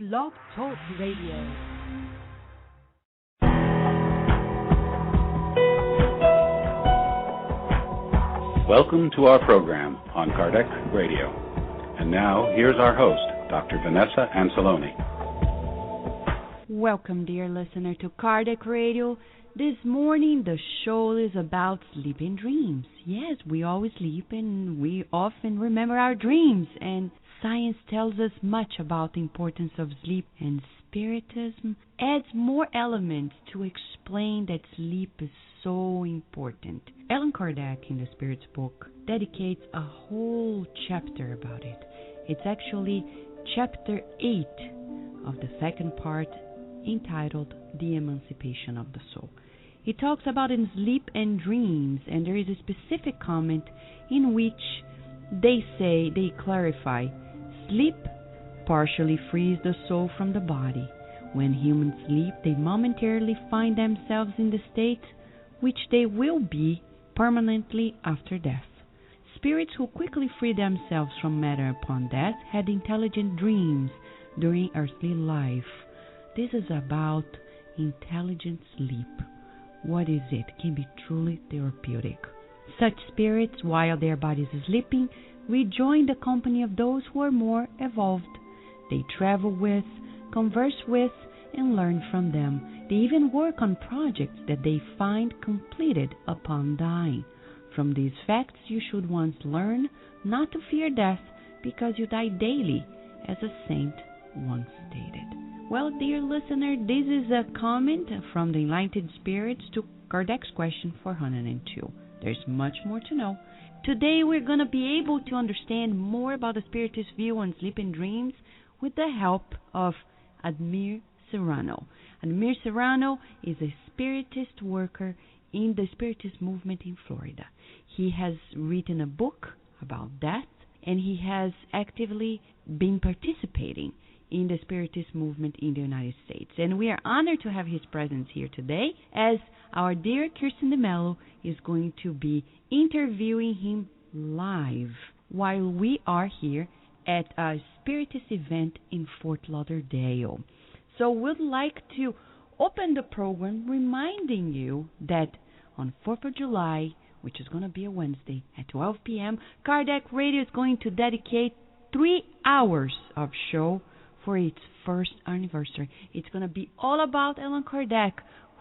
Blog Talk Radio. Welcome to our program on Kardec Radio. And now, here's our host, Dr. Vanessa Anceloni. Welcome, dear listener, to Kardec Radio. This morning, the show is about sleeping dreams. Yes, we always sleep and we often remember our dreams. And science tells us much about the importance of sleep, and Spiritism adds more elements to explain that sleep is so important. Allan Kardec, in the Spirit's book, dedicates a whole chapter about it. It's actually chapter 8 of the second part, entitled The Emancipation of the Soul. He talks about in sleep and dreams, and there is a specific comment in which they clarify, sleep partially frees the soul from the body. When humans sleep, they momentarily find themselves in the state which they will be permanently after death. Spirits who quickly free themselves from matter upon death had intelligent dreams during earthly life. This is about intelligent sleep. What is it? It can be truly therapeutic. Such spirits, while their bodies are sleeping, rejoin the company of those who are more evolved. They travel with, converse with, and learn from them. They even work on projects that they find completed upon dying. From these facts, you should once learn not to fear death, because you die daily, as a saint once stated. Well, dear listener, this is a comment from the Enlightened Spirits to Kardec's question 402. There's much more to know. Today we're going to be able to understand more about the Spiritist view on sleep and dreams with the help of Admir Serrano. Admir Serrano is a Spiritist worker in the Spiritist movement in Florida. He has written a book about death, and he has actively been participating in the Spiritist movement in the United States. And we are honored to have his presence here today, as our dear Kirsten DeMello is going to be interviewing him live while we are here at a Spiritist event in Fort Lauderdale. So we'd like to open the program reminding you that on 4th of July, which is going to be a Wednesday at 12 p.m., Kardec Radio is going to dedicate 3 hours of show for its first anniversary. It's going to be all about Allan Kardec.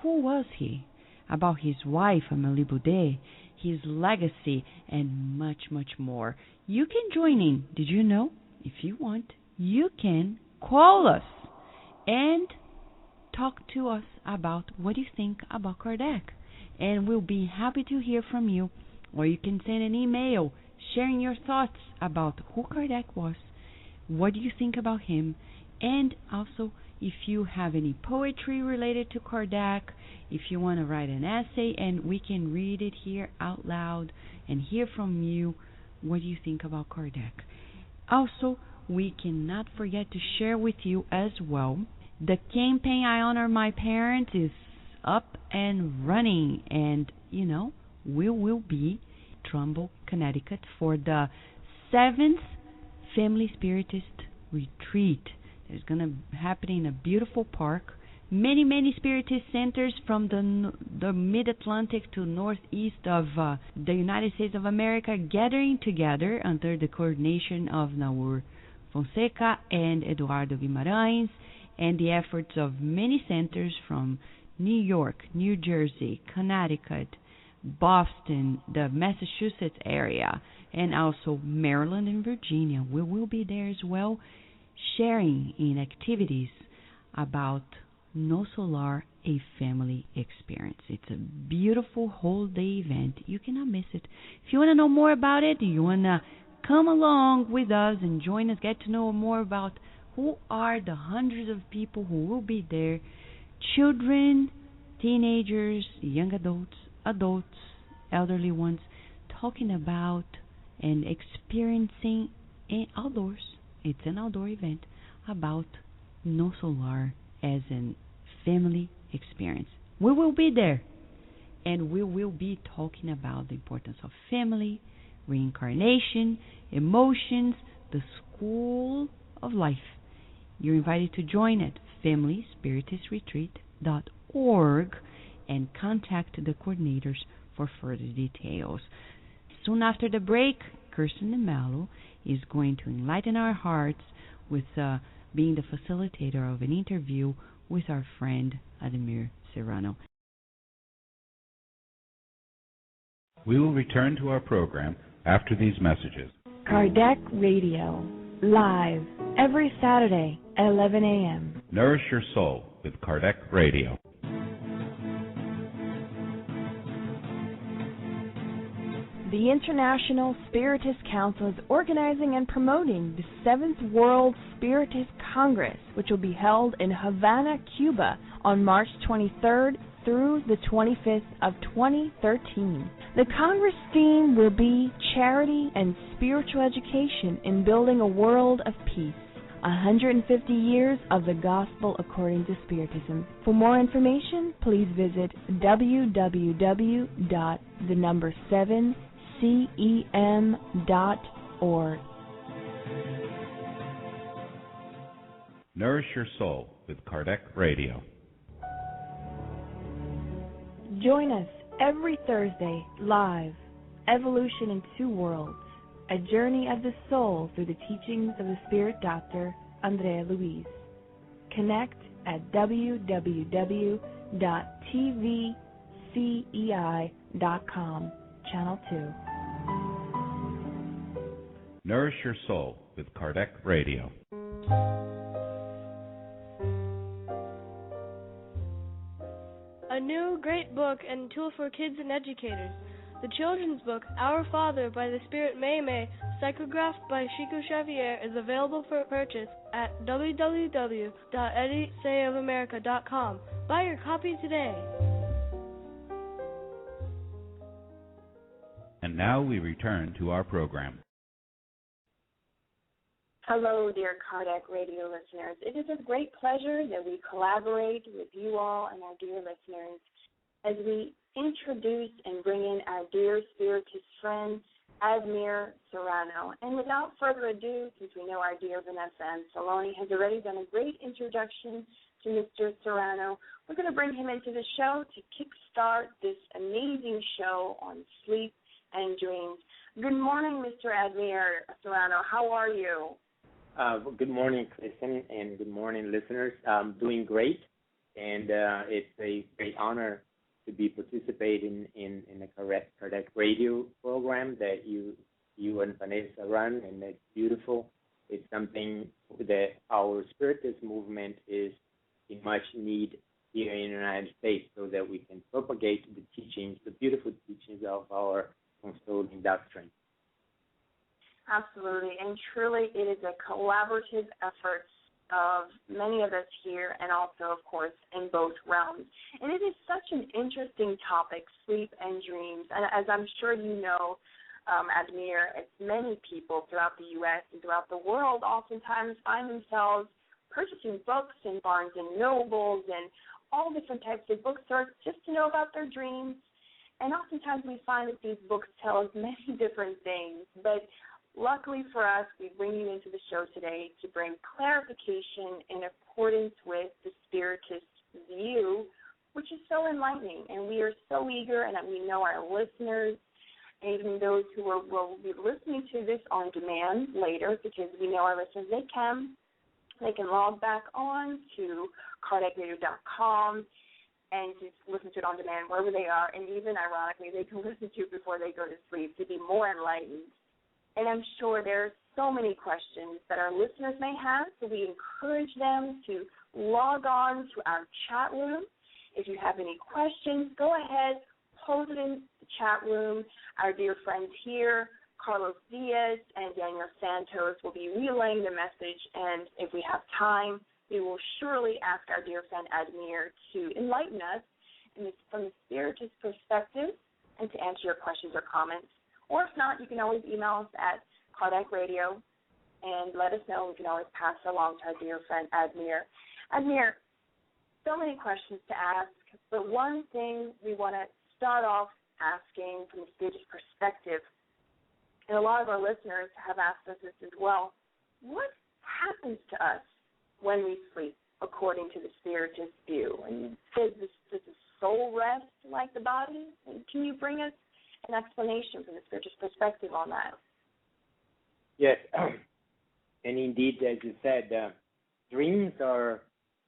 Who was he? About his wife, Amélie Boudet, his legacy, and much, much more. You can join in. Did you know? If you want, you can call us and talk to us about what you think about Kardec. And we'll be happy to hear from you. Or you can send an email sharing your thoughts about who Kardec was, what do you think about him, and also if you have any poetry related to Kardec, if you want to write an essay and we can read it here out loud and hear from you what you think about Kardec. Also, we cannot forget to share with you as well, the campaign I Honor My Parents is up and running, and we will be Trumbull, Connecticut for the 7th Family Spiritist Retreat. It's going to happen in a beautiful park. Many Spiritist centers from the mid-Atlantic to northeast of the United States of America gathering together under the coordination of Naur Fonseca and Eduardo Guimarães, and the efforts of many centers from New York, New Jersey, Connecticut, Boston, the Massachusetts area, and also Maryland and Virginia. We will be there as well, sharing in activities about No Solar, a family experience. It's a beautiful whole day event. You cannot miss it. If you want to know more about it, you want to come along with us and join us, get to know more about who are the hundreds of people who will be there, children, teenagers, young adults, elderly ones, talking about and experiencing outdoors. It's an outdoor event about No Solar as a family experience. We will be there, and we will be talking about the importance of family, reincarnation, emotions, the school of life. You're invited to join at FamilySpiritistRetreat.org and contact the coordinators for further details. Soon after the break, Kirsten DeMello is going to enlighten our hearts with being the facilitator of an interview with our friend Ademir Serrano. We will return to our program after these messages. Kardec Radio, live every Saturday at 11 a.m. Nourish your soul with Kardec Radio. The International Spiritist Council is organizing and promoting the 7th World Spiritist Congress, which will be held in Havana, Cuba on March 23rd through the 25th of 2013. The Congress theme will be Charity and Spiritual Education in Building a World of Peace. 150 years of the Gospel according to Spiritism. For more information, please visit www.7cem.org. Nourish your soul with Kardec Radio. Join us every Thursday live. Evolution in Two Worlds. A journey of the soul through the teachings of the Spirit Doctor, Andrea Luiz. Connect at www.tvcei.com, Channel 2. Nourish your soul with Kardec Radio. A new great book and tool for kids and educators. The children's book, Our Father by the Spirit May, psychographed by Chico Xavier, is available for purchase at www.edisayofamerica.com. Buy your copy today. And now we return to our program. Hello, dear Kardec Radio listeners. It is a great pleasure that we collaborate with you all and our dear listeners as we introduce and bring in our dear Spiritist friend, Ademir Serrano. And without further ado, since we know our dear Vanessa Anzalone has already done a great introduction to Mr. Serrano, we're going to bring him into the show to kickstart this amazing show on sleep and dreams. Good morning, Mr. Ademir Serrano. How are you? Good morning, Kristen, and good morning, listeners. I'm doing great, and it's a great honor to be participating in the Kardec Radio program that you and Vanessa run, and it's beautiful. It's something that our Spiritist movement is in much need here in the United States, so that we can propagate the teachings, the beautiful teachings of our custodian doctrine. Absolutely, and truly it is a collaborative effort of many of us here and also, of course, in both realms. And it is such an interesting topic, sleep and dreams. And as I'm sure you know, Ademir, many people throughout the U.S. and throughout the world oftentimes find themselves purchasing books in Barnes & Nobles and all different types of bookstores just to know about their dreams. And oftentimes we find that these books tell us many different things, but luckily for us, we bring you into the show today to bring clarification in accordance with the Spiritist view, which is so enlightening. And we are so eager, and we know our listeners, and even those who will be listening to this on demand later, because we know our listeners, they can log back on to KardecRadio.com and just listen to it on demand wherever they are. And even, ironically, they can listen to it before they go to sleep to be more enlightened. And I'm sure there are so many questions that our listeners may have, so we encourage them to log on to our chat room. If you have any questions, go ahead, post it in the chat room. Our dear friends here, Carlos Diaz and Daniel Santos, will be relaying the message, and if we have time, we will surely ask our dear friend Ademir to enlighten us from the Spiritist perspective and to answer your questions or comments. Or if not, you can always email us at Kardec Radio and let us know. We can always pass it along to our dear friend Ademir. Ademir, so many questions to ask, but one thing we want to start off asking from the Spiritist perspective, and a lot of our listeners have asked us this as well, what happens to us when we sleep, according to the Spiritist view? And does the soul rest like the body? And can you bring us an explanation from the Spiritist perspective on that? Yes, and indeed, as you said, dreams are a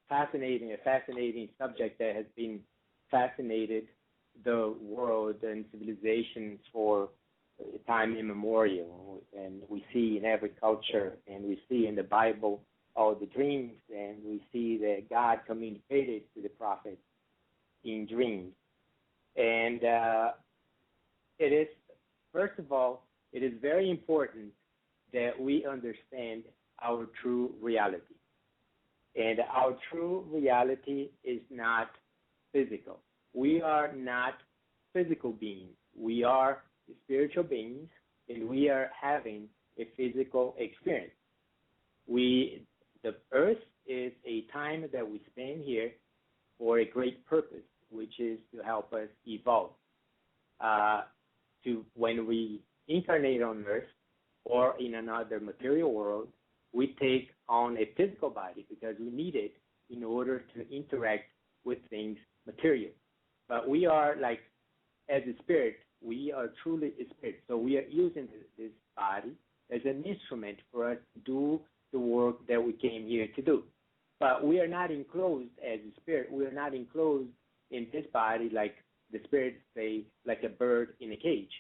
fascinating subject that has been fascinated the world and civilizations for time immemorial. And we see in every culture, and we see in the Bible all the dreams, and we see that God communicated to the prophets in dreams. And it is, first of all, it is very important that we understand our true reality. And our true reality is not physical. We are not physical beings. We are spiritual beings, and we are having a physical experience. The earth is a time that we spend here for a great purpose, which is to help us evolve. When we incarnate on earth or in another material world, we take on a physical body because we need it in order to interact with things material. But we are like, as a spirit, we are truly a spirit. So we are using this body as an instrument for us to do the work that we came here to do. But we are not enclosed as a spirit. We are not enclosed in this body like the spirits say, like a bird in a cage.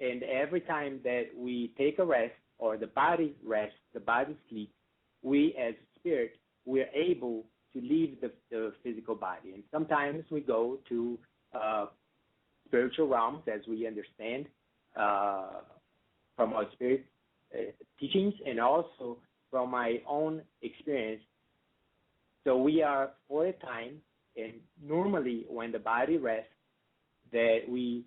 And every time that we take a rest, or the body rests, the body sleeps, we as spirit, we are able to leave the physical body. And sometimes we go to spiritual realms, as we understand from our spirit teachings, and also from my own experience. So we are, for a time, and normally when the body rests, that we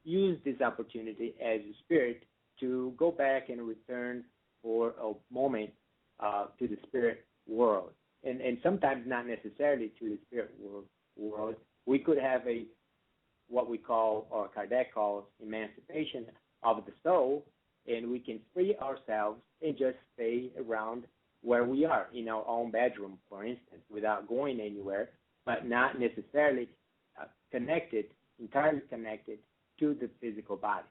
use this opportunity as a spirit to go back and return for a moment to the spirit world. And sometimes not necessarily to the spirit world. We could have what we call, or Kardec calls, emancipation of the soul, and we can free ourselves and just stay around where we are, in our own bedroom, for instance, without going anywhere, but not necessarily entirely connected to the physical body.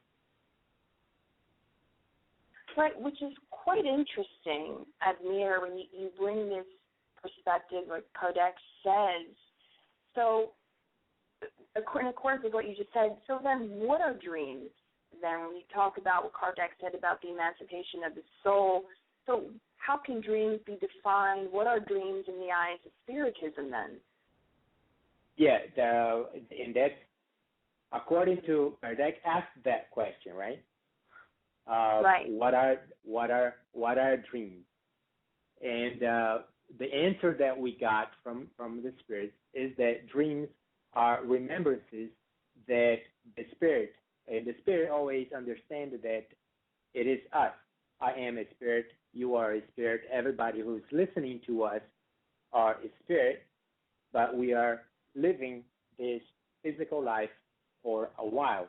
Right, which is quite interesting, Admir, when you bring this perspective, like Kardec says. So, according to what you just said, so then what are dreams? Then when you talk about what Kardec said about the emancipation of the soul, so how can dreams be defined? What are dreams in the eyes of Spiritism then? Yeah, and that's, according to Kardec, asked that question, right? Right. What are dreams? And the answer that we got from the spirits is that dreams are remembrances that the spirit, and the spirit always understands that it is us. I am a spirit, you are a spirit, everybody who's listening to us are a spirit, but we are living this physical life for a while.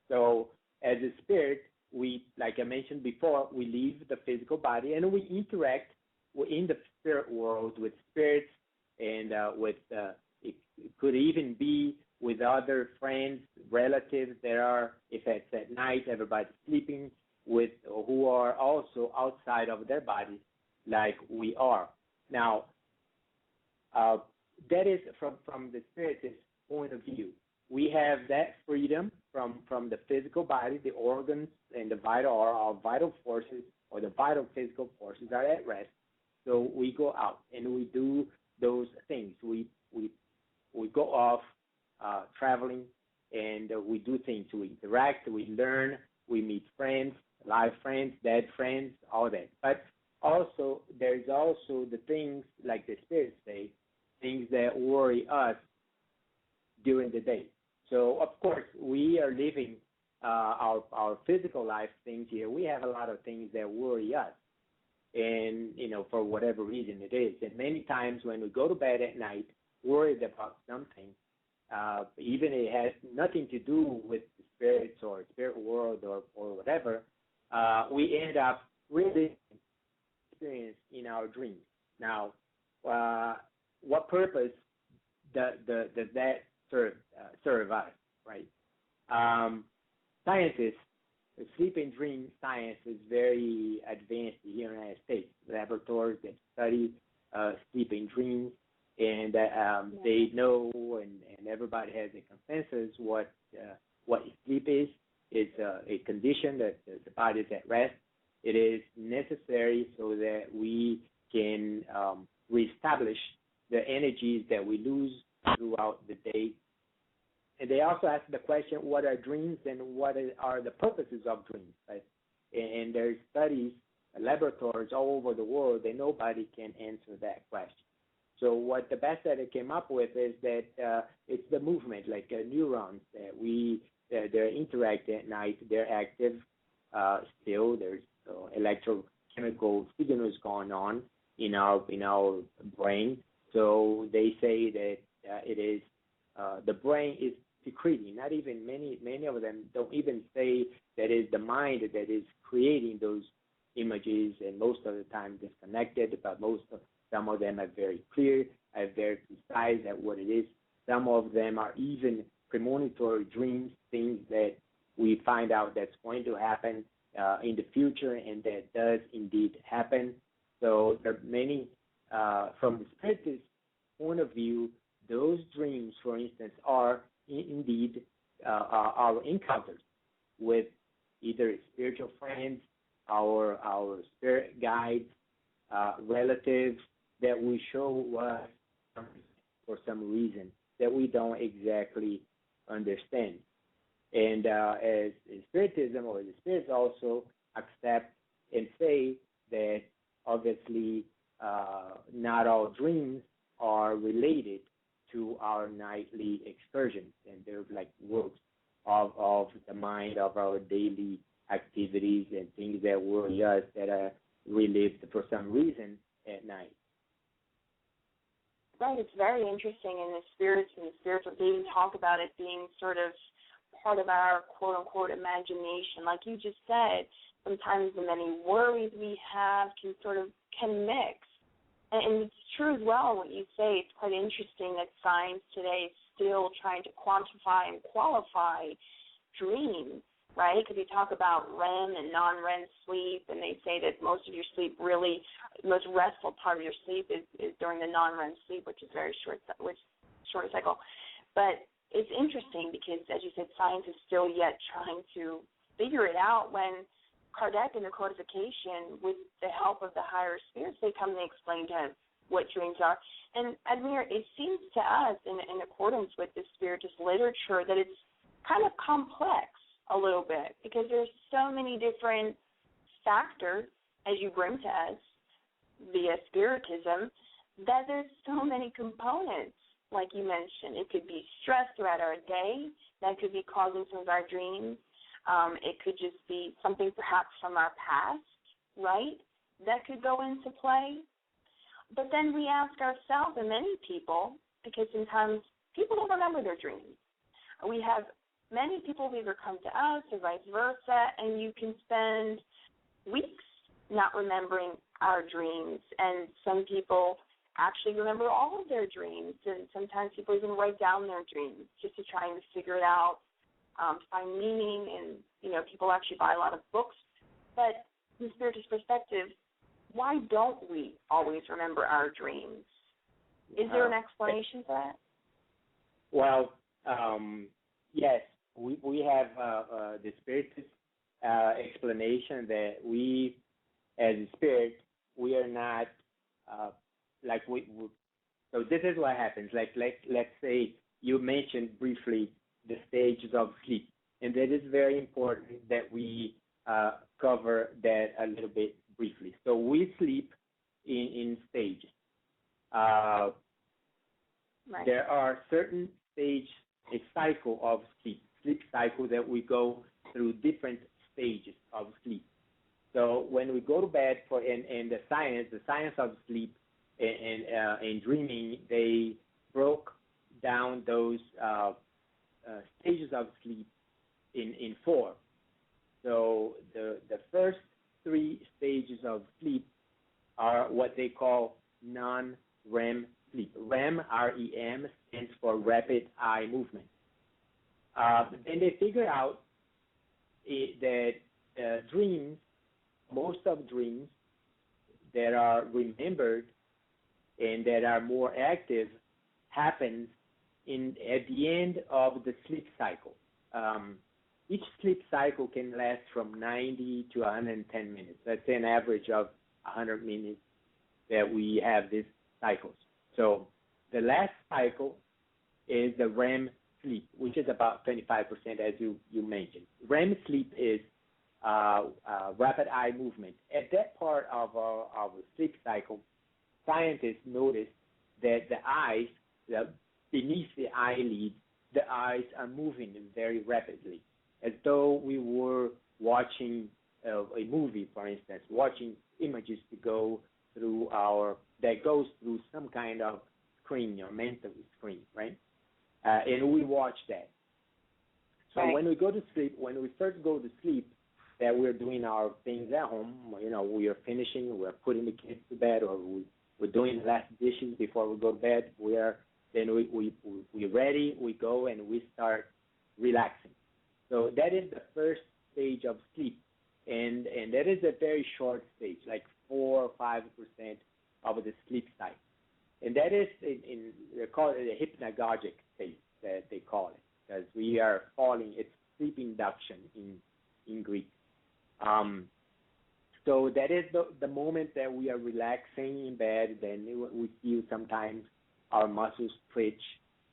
So as a spirit, we, like I mentioned before, we leave the physical body and we interact in the spirit world with spirits and it could even be with other friends, relatives that are, if it's at night, everybody's sleeping, with who are also outside of their body like we are. Now, that is from the spiritist point of view. We have that freedom from the physical body, the organs and the our vital forces, or the vital physical forces are at rest. So we go out and we do those things. We go off traveling, and we do things. We interact, we learn, we meet friends, live friends, dead friends, all that. But also, there's also the things, like the spirits say, things that worry us during the day. So, of course, we are living our physical life things here. We have a lot of things that worry us, and, for whatever reason it is. And many times when we go to bed at night, worried about something, even it has nothing to do with the spirits or spirit world or whatever, we end up really experience in our dreams. Now, what purpose does that serve us, right? Scientists, the sleep and dream science is very advanced here in the United States. Laboratories that study sleep and dreams, and they know, and everybody has a consensus what sleep is. It's a condition that the body is at rest. It is necessary so that we can reestablish the energies that we lose throughout the day. And they also ask the question, what are dreams and what are the purposes of dreams? Right? And there's studies, laboratories all over the world, that nobody can answer that question. So what the best that it came up with is that it's the movement, like neurons that they're interact at night. They're active still. There's electrochemical signals going on in our brain. So they say that it is the brain is secreting. Not even many of them don't even say that it's the mind that is creating those images, and most of the time disconnected. But some of them are very clear, are very precise at what it is. Some of them are even premonitory dreams, things that we find out that's going to happen in the future, and that does indeed happen. So there are many, from the spiritist point of view, those dreams, for instance, are indeed our encounters with either spiritual friends, our spirit guides, relatives that we show us for some reason that we don't exactly understand. And as Spiritism or the spirits also accept and say that obviously not all dreams are related to our nightly excursions, and they're like works of the mind, of our daily activities and things that worry us that are relived for some reason at night. Right, it's very interesting, and the spirits and the spiritual, they even talk about it being sort of part of our quote-unquote imagination. Like you just said, sometimes the many worries we have can mix. And it's true as well what you say. It's quite interesting that science today is still trying to quantify and qualify dreams, right? Because you talk about REM and non-REM sleep, and they say that most of your sleep really, the most restful part of your sleep is during the non-REM sleep, which is very short cycle. But it's interesting because, as you said, science is still yet trying to figure it out. When Kardec in the codification, with the help of the higher spirits, they come and they explain to us what dreams are. And Admir, it seems to us, in accordance with the spiritist literature, that it's kind of complex a little bit, because there's so many different factors, as you bring to us via spiritism, that there's so many components. Like you mentioned, it could be stress throughout our day that could be causing some of our dreams. It could just be something perhaps from our past, right, that could go into play. But then we ask ourselves, and many people, because sometimes people don't remember their dreams. We have many people who either come to us or vice versa, and you can spend weeks not remembering our dreams. And some people actually remember all of their dreams, and sometimes people even write down their dreams just to try and figure it out, find meaning, and, people actually buy a lot of books. But from the spiritist perspective, why don't we always remember our dreams? Is there an explanation for that? Well, yes, we have the spiritist explanation that we, as a spirit, we are not so this is what happens. Let's say you mentioned briefly the stages of sleep, and that is very important that we cover that a little bit briefly. So we sleep in stages. Right. There are certain stages, a cycle of sleep cycle that we go through different stages of sleep. So when we go to bed and the science of sleep and dreaming, they broke down those stages of sleep in four. So the first three stages of sleep are what they call non-REM sleep. REM, R-E-M, stands for rapid eye movement. Then they figure out that dreams, most of dreams that are remembered and that are more active happens at the end of the sleep cycle. Each sleep cycle can last from 90 to 110 minutes. That's an average of 100 minutes that we have these cycles. So the last cycle is the REM sleep, which is about 25%, as you mentioned. REM sleep is rapid eye movement. At that part of our sleep cycle, scientists noticed that the eyes, beneath the eyelid, the eyes are moving very rapidly, as though we were watching a movie, for instance, watching images that goes through some kind of screen or mental screen, right? And we watch that. So right. When we go to sleep, when we first go to sleep, that we're doing our things at home, we are finishing, we're putting the kids to bed, or we're doing the last dishes before we go to bed. We're ready, we go and we start relaxing. So that is the first stage of sleep, and that is a very short stage, like 4 or 5% of the sleep cycle. And that is, they call it a hypnagogic state, that they call it, because we are falling, it's sleep induction in Greek. So that is the moment that we are relaxing in bed. Then we feel sometimes our muscles twitch,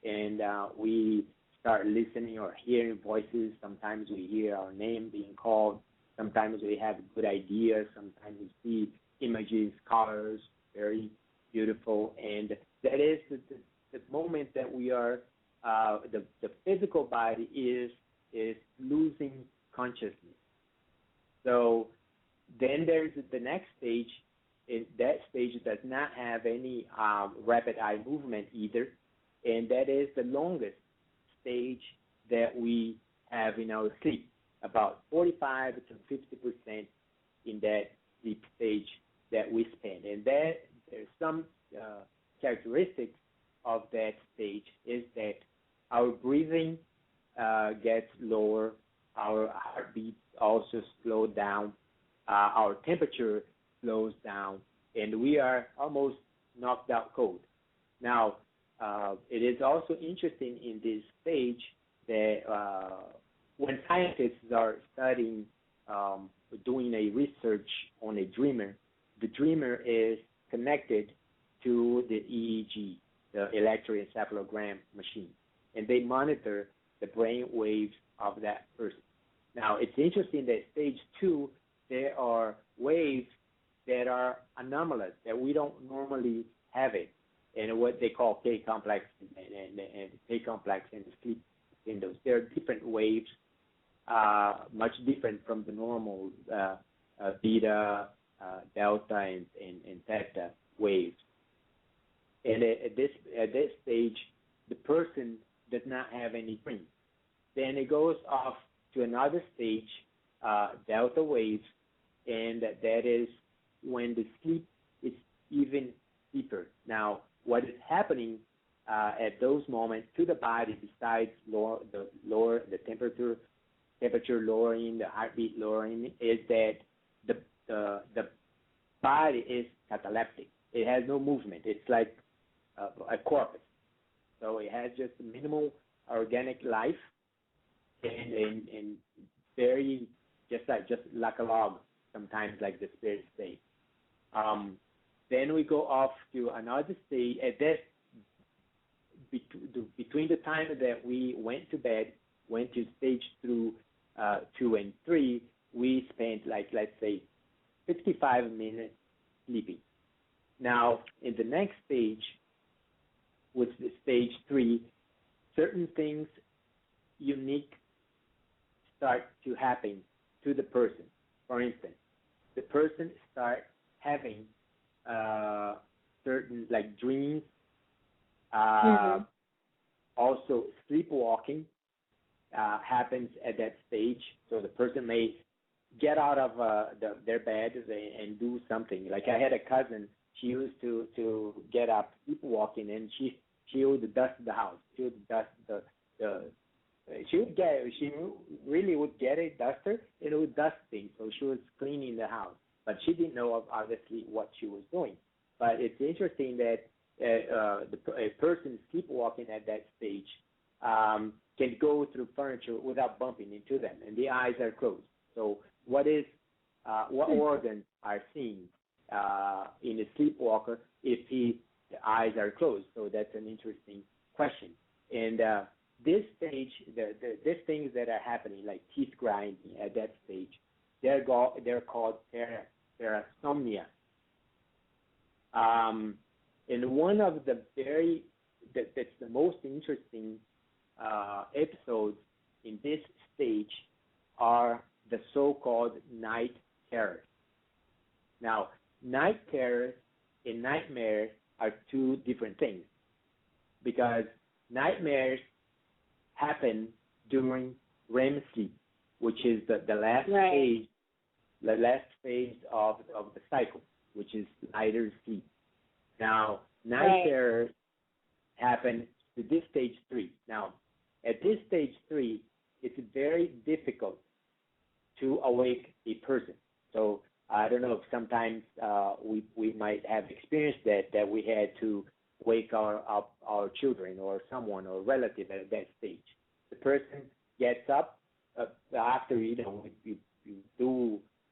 and we start listening or hearing voices. Sometimes we hear our name being called. Sometimes we have good ideas. Sometimes we see images, colors, very beautiful. And that is the moment that we are, the physical body is losing consciousness. So then there's the next stage. That stage does not have any rapid eye movement either, and that is the longest stage that we have in our sleep, about 45 to 50% in that sleep stage that we spend. And that there's some characteristics of that stage is that our breathing gets lower, our heartbeat also slow down, our temperature slows down, and we are almost knocked out cold. Now, it is also interesting in this stage that when scientists are studying, doing a research on a dreamer, the dreamer is connected to the EEG, the electroencephalogram machine, and they monitor the brain waves of that person. Now, it's interesting that stage 2, there are waves that are anomalous, that we don't normally have it, and what they call K-complex and K-complex and the sleep windows. There are different waves, much different from the normal beta, delta, and theta waves. And at this stage, the person does not have any dreams. Then it goes off to another stage, delta waves, and that is when the sleep is even deeper. Now, what is happening at those moments to the body, besides the temperature lowering, the heartbeat lowering, is that the body is cataleptic. It has no movement. It's like a corpus. So it has just minimal organic life, and very just like a log, sometimes, like the spirit state. Then we go off to another stage. At that, between the time that we went to bed, went to stage 2 and 3, we spent, like, let's say, 55 minutes sleeping. Now, in the next stage, with the stage 3, certain things unique start to happen to the person. For instance, the person starts having certain, like, dreams, also sleepwalking happens at that stage. So the person may get out of their beds and do something. Like I had a cousin, she used to get up sleepwalking, and she would dust the house. She would dust she really would get a duster and it would dust things. So she was cleaning the house, but she didn't know obviously what she was doing. But it's interesting that a person sleepwalking at that stage can go through furniture without bumping into them, and the eyes are closed. So what organs are seen in a sleepwalker if the eyes are closed? So that's an interesting question. And this stage, these things that are happening, like teeth grinding at that stage, they're called parasomnia. And one of the that's the most interesting episodes in this stage are the so-called night terrors. Now, night terrors and nightmares are two different things, because nightmares happen during REM sleep, which is the last phase, of the cycle, which is lighter sleep. Now, night terrors happen to this stage 3. Now, at this stage 3, it's very difficult to awake a person. So I don't know if sometimes we might have experienced that we had to wake our children or someone or relative at that stage. The person gets up after you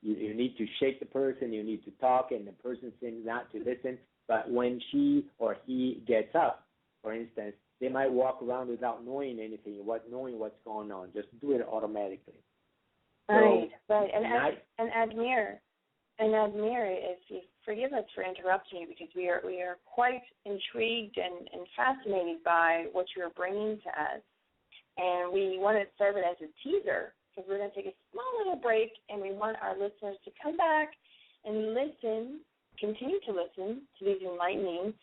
need to shake the person, you need to talk, and the person seems not to listen. But when she or he gets up, for instance, they might walk around without knowing anything, knowing what's going on. Just do it automatically. Right. And Admir, if you forgive us for interrupting you, because we are quite intrigued and fascinated by what you're bringing to us, and we want to serve it as a teaser, because we're going to take a small little break, and we want our listeners to come back and continue to listen to these enlightening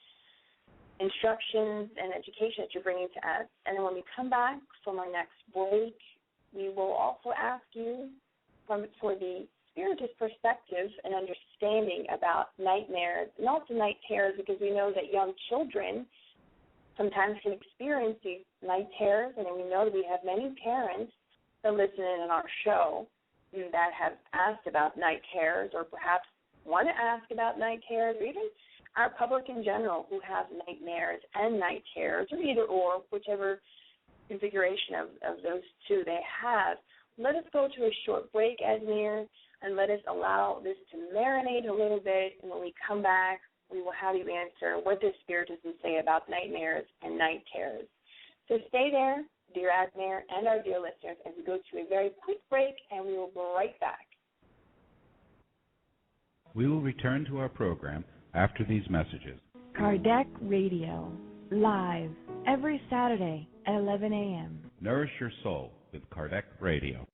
instructions and education that you're bringing to us. And then when we come back from our next break, we will also ask you for the spiritist perspective and understanding about nightmares and also night terrors, because we know that young children sometimes can experience these night terrors, and we know that we have many parents that listen in on our show that have asked about night terrors, or perhaps want to ask about night terrors, or even our public in general who have nightmares and night terrors, or either or, whichever configuration of those two they have. Let us go to a short break, Admir, and let us allow this to marinate a little bit, and when we come back, we will have you answer what does Spiritism say about nightmares and night terrors. So stay there, dear Admir and our dear listeners, as we go to a very quick break, and we will be right back. We will return to our program after these messages. Kardec Radio, live, every Saturday at 11 a.m. Nourish your soul with Kardec Radio.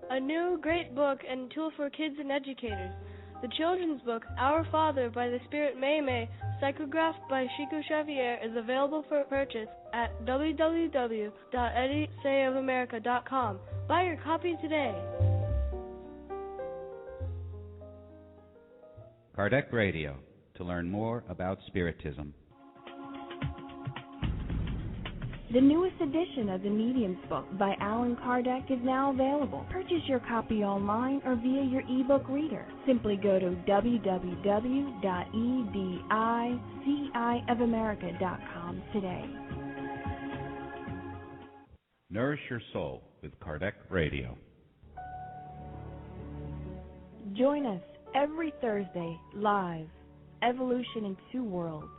A new great book and tool for kids and educators. The children's book, Our Father by the Spirit May, psychographed by Chico Xavier, is available for purchase at www.edisayofamerica.com. Buy your copy today. Kardec Radio, to learn more about Spiritism. The newest edition of the Medium's book by Allan Kardec is now available. Purchase your copy online or via your ebook reader. Simply go to www.edicofamerica.com today. Nourish your soul with Kardec Radio. Join us every Thursday live. Evolution in Two Worlds.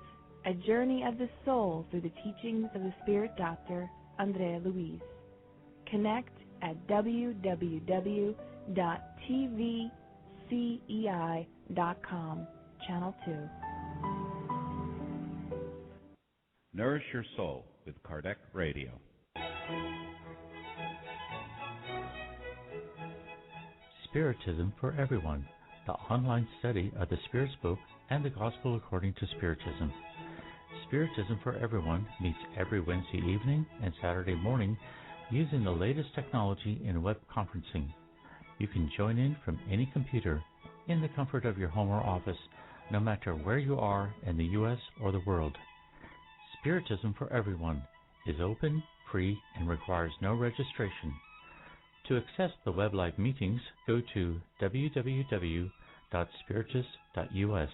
A journey of the soul through the teachings of the Spirit Doctor, Andrea Luiz. Connect at www.tvcei.com, Channel 2. Nourish your soul with Kardec Radio. Spiritism for Everyone, the online study of the Spirit's Book and the Gospel according to Spiritism. Spiritism for Everyone meets every Wednesday evening and Saturday morning using the latest technology in web conferencing. You can join in from any computer in the comfort of your home or office, no matter where you are in the U.S. or the world. Spiritism for Everyone is open, free, and requires no registration. To access the web live meetings, go to www.spiritus.us.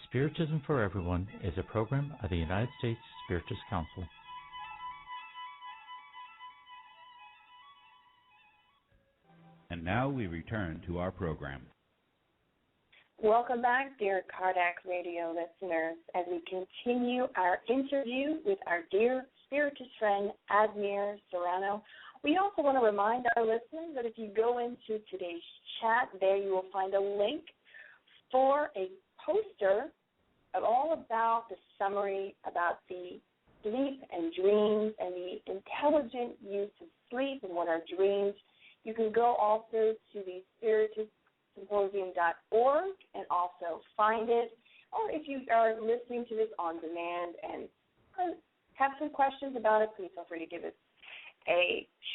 Spiritism for Everyone is a program of the United States Spiritist Council. And now we return to our program. Welcome back, dear Kardec Radio listeners, as we continue our interview with our dear Spiritist friend, Admir Serrano. We also want to remind our listeners that if you go into today's chat, there you will find a link for a poster of all about the summary about the sleep and dreams and the intelligent use of sleep and what are dreams. You can go also to the spiritistsymposium.org and also find it. Or if you are listening to this on demand and have some questions about it, please feel free to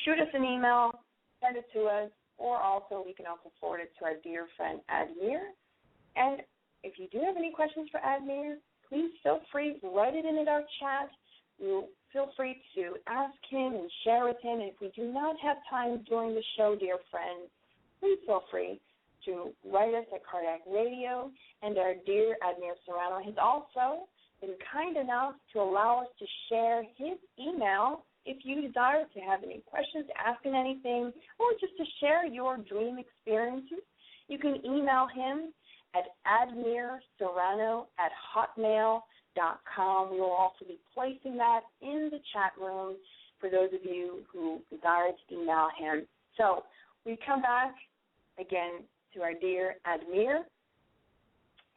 shoot us an email, send it to us, or also we can also forward it to our dear friend Admir. And if you do have any questions for Admir, please feel free to write it in our chat. We'll feel free to ask him and share with him. And if we do not have time during the show, dear friends, please feel free to write us at Kardec Radio. And our dear Admir Serrano has also been kind enough to allow us to share his email if you desire to have any questions, ask him anything, or just to share your dream experiences. You can email him at admirserrano@hotmail.com. We will also be placing that in the chat room for those of you who desire to email him. So we come back again to our dear Admir.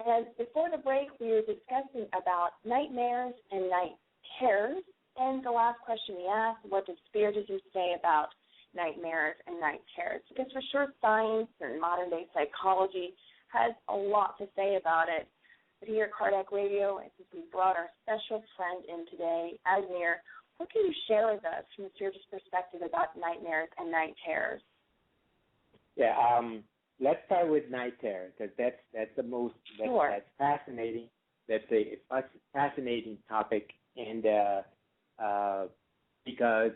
And before the break, we were discussing about nightmares and night terrors. And the last question we asked, what does Spiritism say about nightmares and night terrors? Because for sure science and modern-day psychology has a lot to say about it. But here at Kardec Radio, since we brought our special friend in today, Admir, what can you share with us from the Spiritist perspective about nightmares and night terrors? Yeah, let's start with night terror, because that's the most that's fascinating. That's a fascinating topic, and because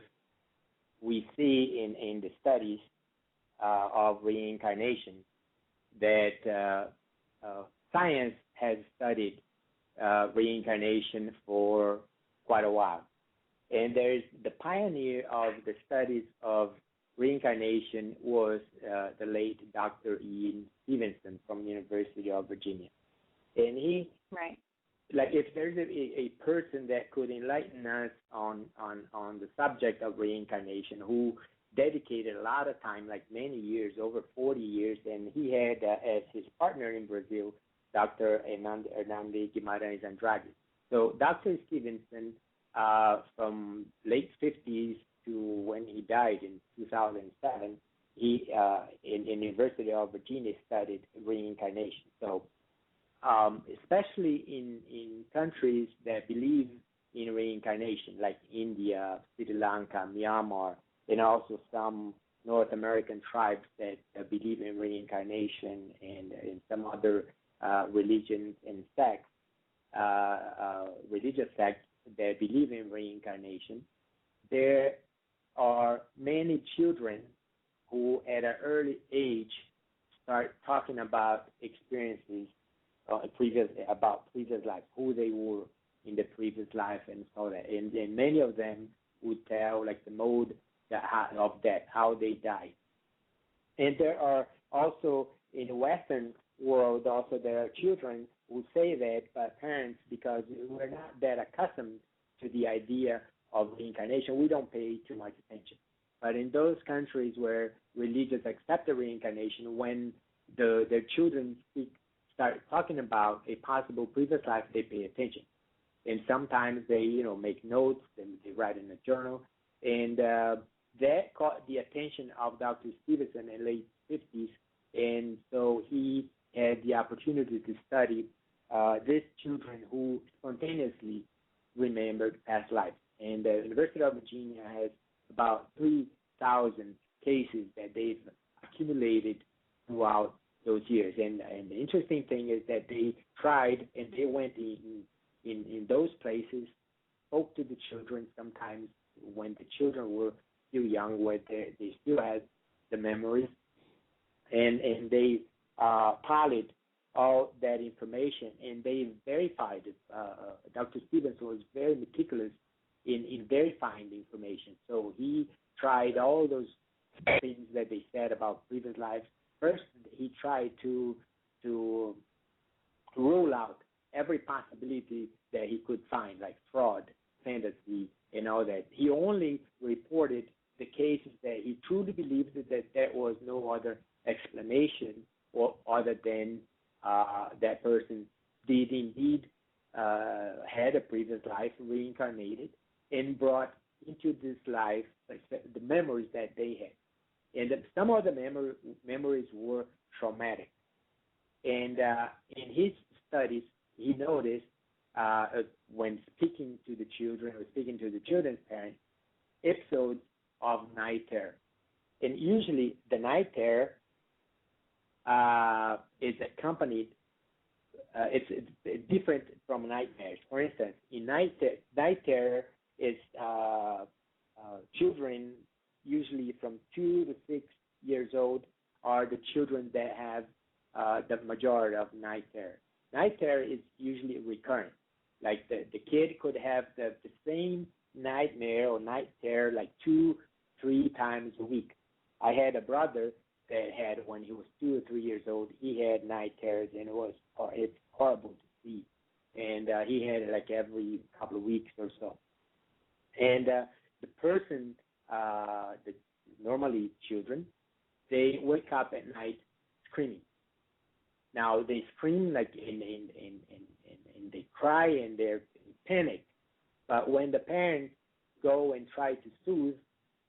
we see in the studies of reincarnation that science has studied reincarnation for quite a while. And there's the pioneer of the studies of reincarnation was the late Dr. Ian Stevenson from the University of Virginia. And he, like, if there's a person that could enlighten us on the subject of reincarnation, who dedicated a lot of time, like many years, over 40 years, and he had as his partner in Brazil, Dr. Hernando Guimarães Andrade. So Dr. Stevenson, from late 50s to when he died in 2007, he in the University of Virginia studied reincarnation. So especially in countries that believe in reincarnation, like India, Sri Lanka, Myanmar, and also some North American tribes that believe in reincarnation, and in some other religions and sects, religious sects that believe in reincarnation. There are many children who at an early age start talking about experiences about previous life, who they were in the previous life, and so that. And many of them would tell like the mode of death, how they died. And there are also in the Western world, also there are children who say that, but parents, because we're not that accustomed to the idea of reincarnation, we don't pay too much attention. But in those countries where religions accept the reincarnation, when their children start talking about a possible previous life, they pay attention. And sometimes they, make notes and they write in a journal. And that caught the attention of Dr. Stevenson in the late 50s. And so he had the opportunity to study these children who spontaneously remembered past lives. And the University of Virginia has about 3,000 cases that they've accumulated throughout those years. And the interesting thing is that they tried and they went in those places, spoke to the children sometimes when the children were still young, where they still had the memories, and they tallied all that information, and they verified it. Dr. Stevenson was very meticulous in verifying the information. So he tried all those things that they said about previous lives. First, he tried to rule out every possibility that he could find, like fraud, fantasy, and all that. He only reported the cases that he truly believed that there was no other explanation or other than that person did indeed had a previous life, reincarnated, and brought into this life the memories that they had. And some of the memories were traumatic. And in his studies, he noticed when speaking to the children or speaking to the children's parents, episodes of night terror. And usually the night terror is accompanied, it's different from nightmares. For instance, in night terror is children usually from 2 to 6 years old are the children that have the majority of night terror. Night terror is usually recurrent. Like the kid could have the same nightmare or night terror like 2-3 times a week. I had a brother that had, when he was 2 or 3 years old, he had night terrors, and it's horrible to see. And he had it like every couple of weeks or so. And the person, normally children, they wake up at night screaming. Now they scream like and they cry and they're in panic. But when the parents go and try to soothe,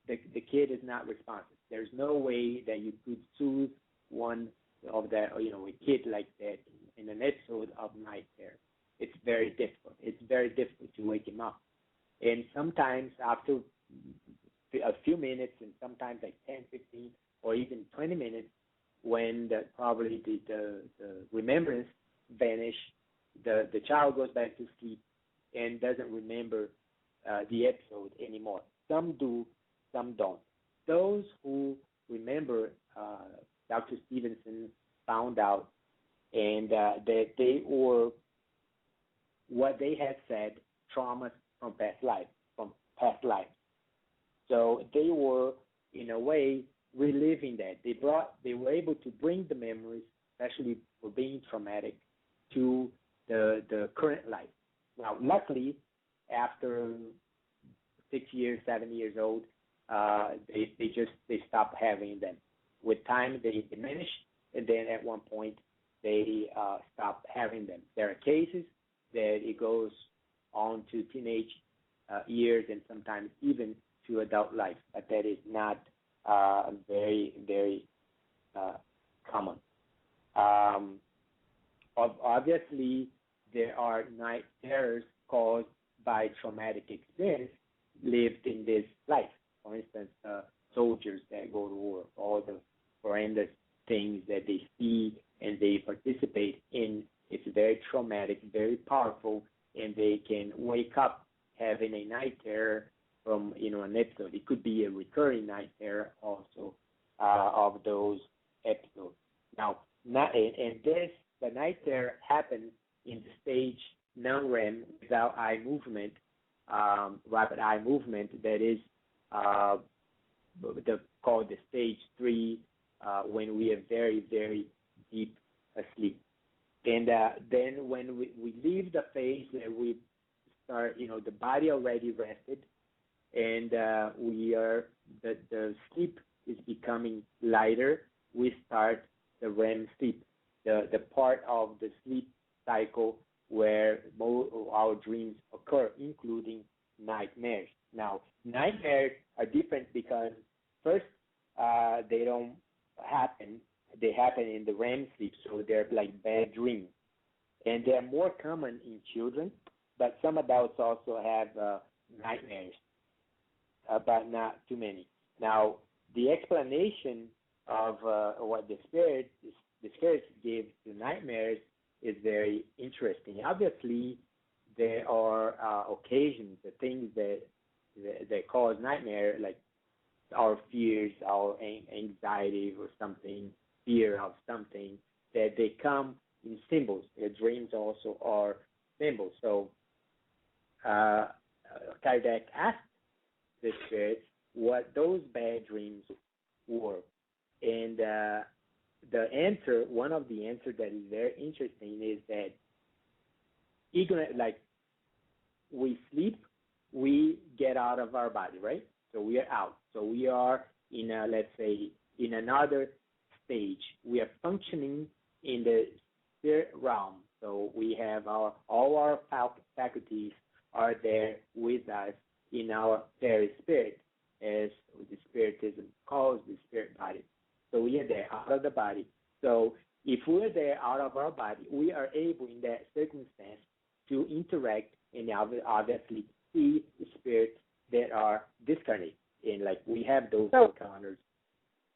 the kid is not responsive. There's no way that you could soothe one of that, a kid like that in an episode of night terror. It's very difficult. It's very difficult to wake him up. And sometimes after a few minutes, and sometimes like 10, 15, or even 20 minutes, when probably the remembrance vanish, the child goes back to sleep and doesn't remember the episode anymore. Some do, some don't. Those who remember, Dr. Stevenson found out, and that they were what they had said, traumas from past lives. So they were, in a way, reliving that. They were able to bring the memories, especially for being traumatic, to the current life. Now, luckily, after 6 years, 7 years old, they stopped having them. With time, they diminish, and then at one point, they stop having them. There are cases that it goes on to teenage years and sometimes even to adult life, but that is not very, very common. Obviously, there are night terrors caused by traumatic experience lived in this life. For instance, soldiers that go to war, all the horrendous things that they see and they participate in. It's very traumatic, very powerful, and they can wake up having a night terror from an episode. It could be a recurring night terror also of those episodes. Now, the night terror happens in the stage non-REM, without eye movement, rapid eye movement. That is called the stage 3 when we are very, very deep asleep. And then when we leave the phase that we start, the body already rested, and the sleep is becoming lighter, we start the REM sleep, the part of the sleep cycle where most of our dreams occur, including nightmares. Now, nightmares are different because first, they don't happen. They happen in the REM sleep, so they're like bad dreams. And they're more common in children but some adults also have nightmares, but not too many. Now, the explanation of what the spirits give to nightmares is very interesting. Obviously, there are occasions, the things that cause nightmare, like our fears, our anxiety or something, fear of something, that they come in symbols. Their dreams also are symbols. So Kardec asked the spirits what those bad dreams were. And the answer, one of the answers that is very interesting is that like we sleep, we get out of our body, right? So we are out. So we are in a, let's say, in another stage. We are functioning in the spirit realm. So we have all our faculties are there with us in our very spirit, as the Spiritism calls the spirit body. So we are there out of the body. So if we're there out of our body, we are able in that circumstance to interact and obviously see the spirits that are discarnate. And like we have those encounters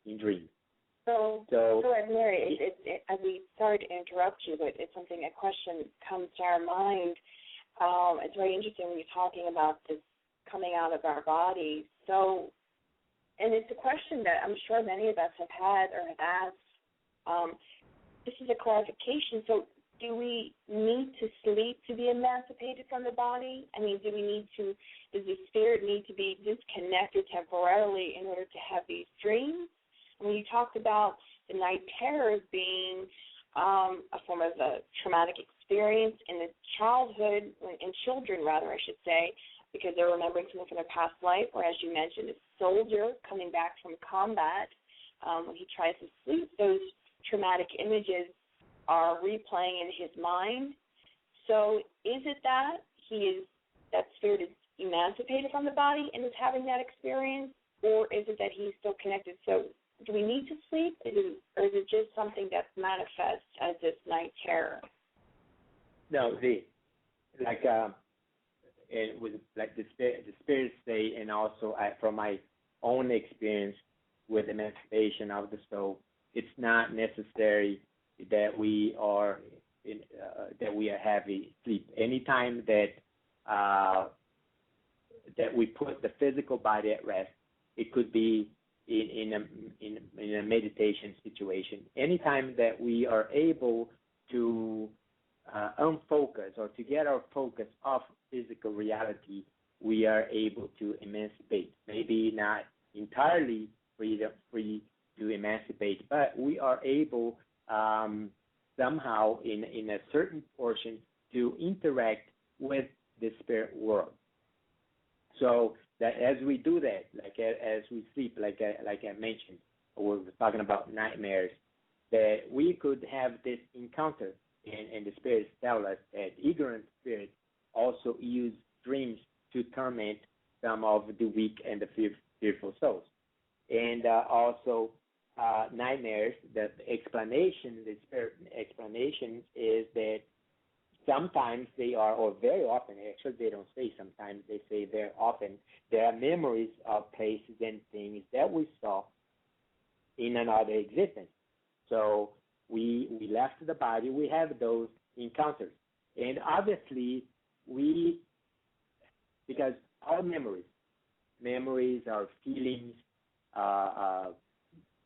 in dreams. So Mary, we sorry to interrupt you, but it's something, a question comes to our mind. It's very interesting when you're talking about this coming out of our bodies. So, and it's a question that I'm sure many of us have had or have asked. This is a clarification. So, do we need to sleep to be emancipated from the body? I mean, does the spirit need to be disconnected temporarily in order to have these dreams? When you talked about the night terrors being a form of a traumatic experience in the childhood, in children rather, I should say, because they're remembering something from their past life, or as you mentioned, a soldier coming back from combat, when he tries to sleep, those traumatic images are replaying in his mind. So is it that that spirit is emancipated from the body and is having that experience, or is it that he's still connected? So do we need to sleep, or is it just something that manifests as this night terror? No, it was like the spirits say, and also from my own experience with emancipation of the soul, it's not necessary that we are heavy sleep. Anytime that we put the physical body at rest, it could be in a meditation situation. Anytime that we are able to unfocus or to get our focus off physical reality, we are able to emancipate. Maybe not entirely free to emancipate, but we are able somehow in a certain portion to interact with the spirit world. So that as we do that, like as we sleep, like I mentioned, we were talking about nightmares, that we could have this encounter, and the spirits tell us that ignorant spirits also use dreams to torment some of the weak and the fearful souls. And also nightmares, the spirit explanation is that sometimes they are, or very often, actually they don't say sometimes, they say very often, there are memories of places and things that we saw in another existence. So we left the body, we have those encounters. And obviously because our memories, our feelings,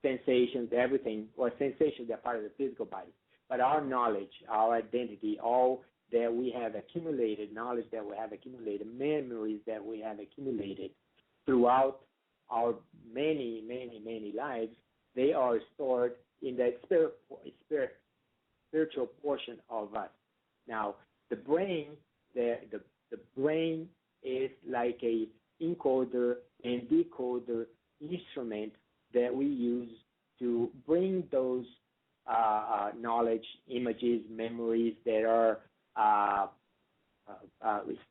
sensations, everything, or sensations that are part of the physical body. But our knowledge, our identity, all that we have accumulated, knowledge that we have accumulated, memories that we have accumulated throughout our many, many, many lives, they are stored in the spiritual portion of us. Now, the brain is like a encoder and decoder instrument that we use to bring those knowledge, images, memories that are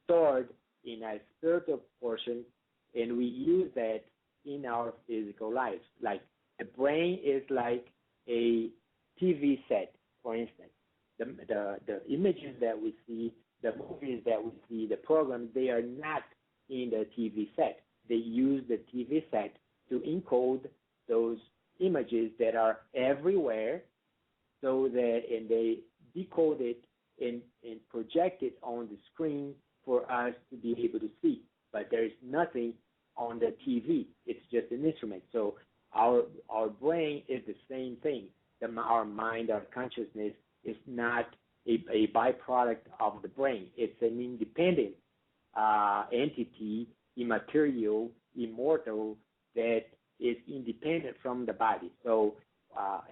stored in a spiritual portion, and we use that in our physical lives. Like the brain is like a TV set, for instance. the images that we see, the movies that we see, the programs, they are not in the TV set. They use the TV set to encode those images that are everywhere, so that and they decode it and project it on the screen for us to be able to see. But there is nothing on the TV. It's just an instrument. So our brain is the same thing. Our mind, our consciousness is not a byproduct of the brain. It's an independent entity, immaterial, immortal, that is independent from the body. So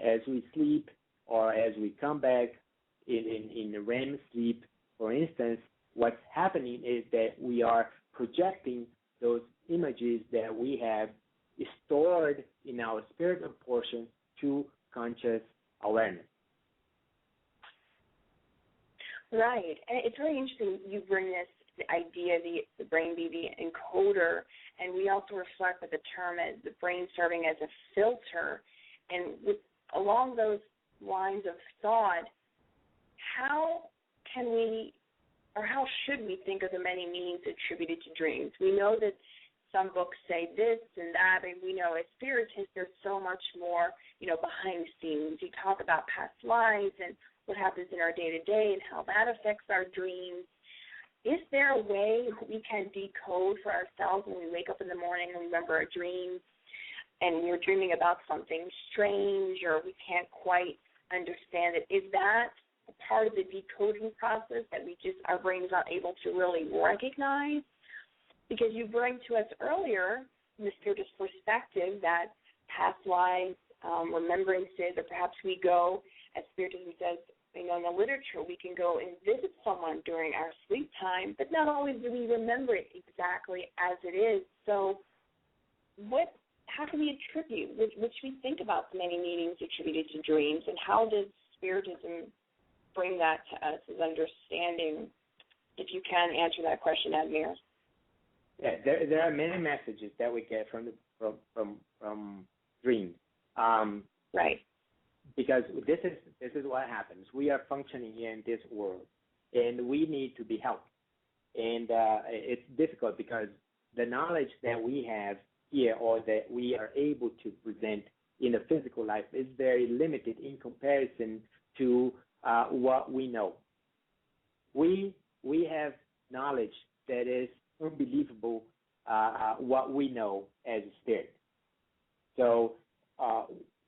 as we sleep or as we come back in the REM sleep, for instance, what's happening is that we are projecting those images that we have stored in our spiritual portion to conscious awareness. Right. And it's really interesting you bring this the idea the brain be the encoder, and we also reflect with the term as the brain serving as a filter. And along those lines of thought, how can we or how should we think of the many meanings attributed to dreams? We know that some books say this and that, and we know as spiritists there's so much more, behind the scenes. You talk about past lives and what happens in our day-to-day and how that affects our dreams. Is there a way we can decode for ourselves when we wake up in the morning and remember our dreams and we're dreaming about something strange or we can't quite understand it? Is that a part of the decoding process that our brain is not able to really recognize? Because you bring to us earlier, from the spiritist perspective, that past lives, remembrances, or perhaps we go, as spiritism says, in the literature, we can go and visit someone during our sleep time, but not always do we remember it exactly as it is. So how can we attribute, what should we think about the many meanings attributed to dreams, and how does spiritism bring that to us as understanding? If you can answer that question, Admir. Yeah, there are many messages that we get from dreams. Right. Because this is what happens. We are functioning here in this world, and we need to be helped. And it's difficult because the knowledge that we have here or that we are able to present in the physical life is very limited in comparison to what we know. We have knowledge that is unbelievable, what we know as a spirit. So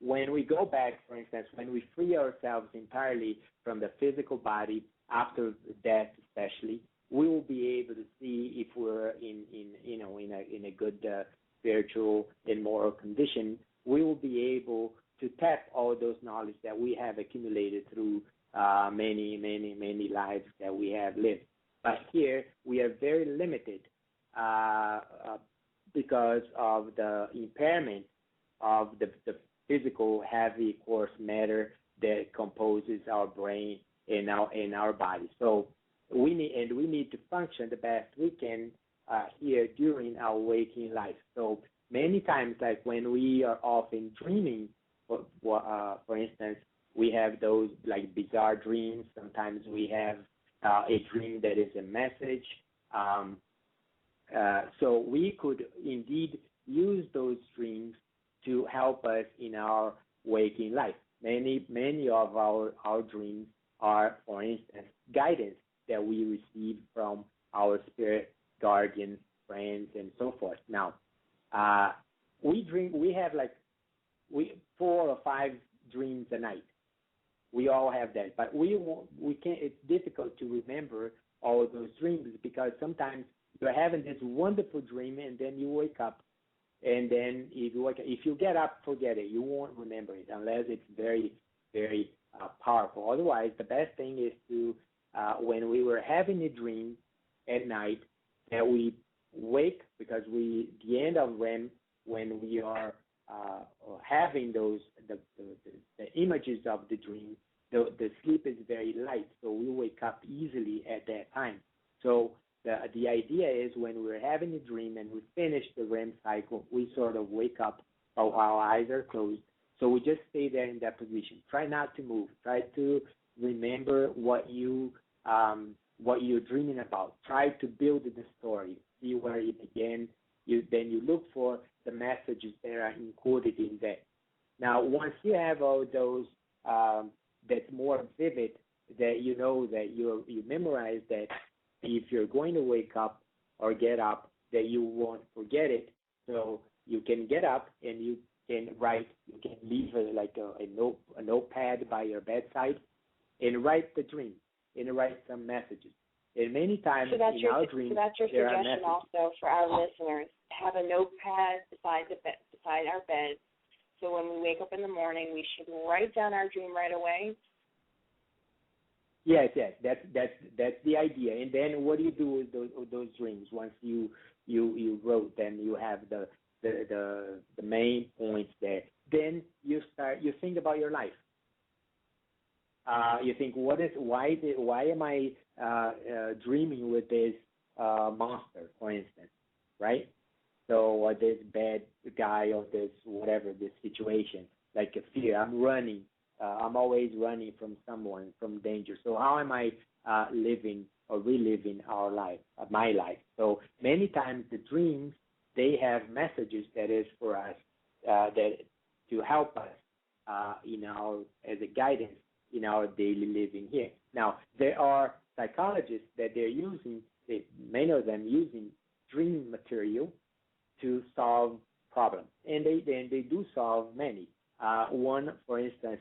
when we go back, for instance, when we free ourselves entirely from the physical body after death, especially, we will be able to see if we're in a good spiritual and moral condition. We will be able to tap all those knowledge that we have accumulated through many lives that we have lived. But here we are very limited because of the impairment of the physical heavy coarse matter that composes our brain and our body. So we need to function the best we can here during our waking life. So many times, like when we are often dreaming, for instance, we have those like bizarre dreams. Sometimes we have a dream that is a message. So we could indeed use those dreams to help us in our waking life. Many of our dreams are, for instance, guidance that we receive from our spirit guardians, friends, and so forth. Now, we have 4 or 5 dreams a night. We all have that, but we can't. It's difficult to remember all of those dreams because sometimes you're having this wonderful dream and then you wake up, and then if you get up, forget it. You won't remember it unless it's very, very powerful. Otherwise, the best thing is to when we were having a dream at night that we wake, because the end of REM, when we are having those the images of the dream, the sleep is very light, so we wake up easily at that time. So the idea is when we're having a dream and we finish the REM cycle, we sort of wake up while our eyes are closed. So we just stay there in that position. Try not to move. Try to remember what you're dreaming about. Try to build the story. See where it began. Then you look for the messages that are encoded in that. Now, once you have all those that's more vivid, that you know that you memorize that if you're going to wake up or get up, that you won't forget it. So you can get up and you can write. You can leave a notepad by your bedside and write the dream and write some messages. And many times in our dreams, so that's your there are suggestion messages. also for our listeners. Have a notepad beside our bed. So when we wake up in the morning, we should write down our dream right away. Yes, that's the idea. And then what do you do with those dreams once you wrote them? You have the main points there. Then you think about your life. You think, why am I dreaming with this monster, for instance, right? So, or this bad guy, or this whatever, this situation, like a fear. I'm running. I'm always running from someone, from danger. So how am I living or reliving our life, my life? So many times the dreams, they have messages that is for us, that to help us as a guidance in our daily living here. Now, there are psychologists that they're using, many of them using dream material to solve problems, and they do solve many. One, for instance,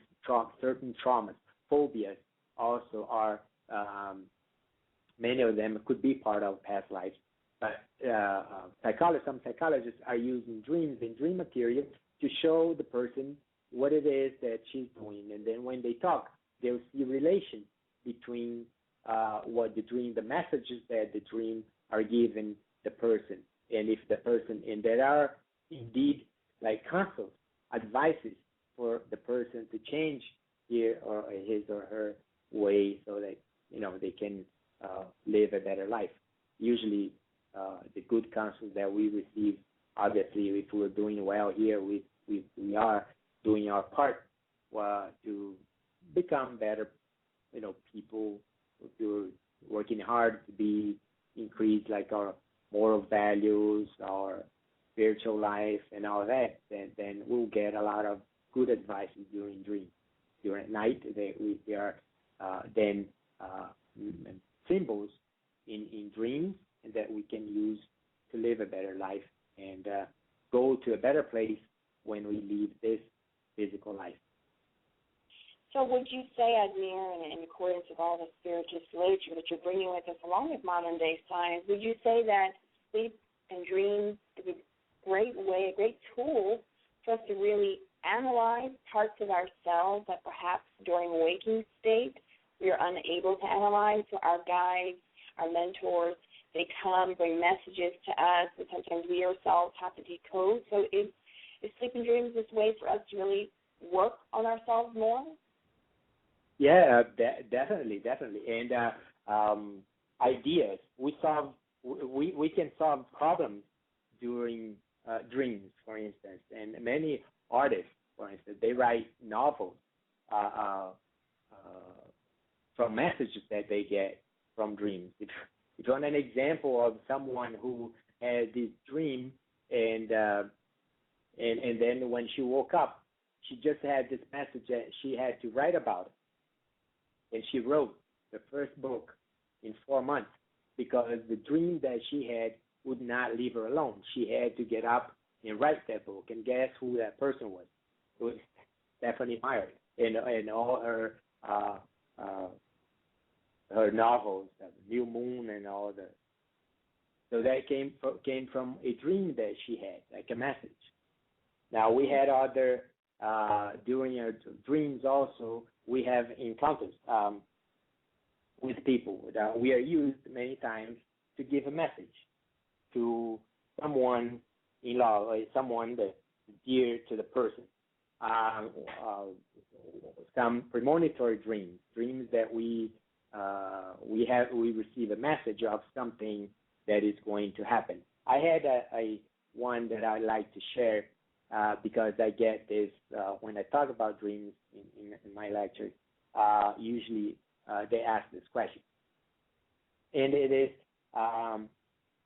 certain traumas, phobias also are, many of them could be part of past lives. But some psychologists are using dreams and dream material to show the person what it is that she's doing. And then when they talk, they'll see relation between what the dream, the messages that the dream are giving the person. And if the person, and there are indeed like counsels, advices for the person to change his or her way so that, they can live a better life. Usually the good counsels that we receive, obviously, if we're doing well here, we are doing our part to become better, people who are working hard to be increased, like our moral values, our spiritual life, and all that. Then we'll get a lot of good advice during dreams. During night, there are then symbols in dreams that we can use to live a better life and go to a better place when we leave this physical life. So would you say, Admir, in accordance with all the spiritist literature that you're bringing with us, along with modern-day science, would you say that sleep and dreams is a great way, a great tool for us to really analyze parts of ourselves that perhaps during waking state we are unable to analyze? So our guides, our mentors, they come, bring messages to us, and sometimes we ourselves have to decode. So is sleep and dreams this way for us to really work on ourselves more? Yeah, definitely. And ideas. We can solve problems during dreams, for instance. And many artists, for instance, they write novels from messages that they get from dreams. If you want an example of someone who had this dream, and then when she woke up, she just had this message that she had to write about it. And she wrote the first book in 4 months because the dream that she had would not leave her alone. She had to get up and write that book. And guess who that person was? It was Stephanie Meyer. And all her novels, New Moon and all the. So that came from a dream that she had, like a message. Now we had other during our dreams also. We have encounters with people. We are used many times to give a message to someone in love, or someone that's dear to the person. Some premonitory dreams that we receive a message of something that is going to happen. I had a one that I like to share because I get this when I talk about dreams in my lectures. Usually they ask this question. And it is,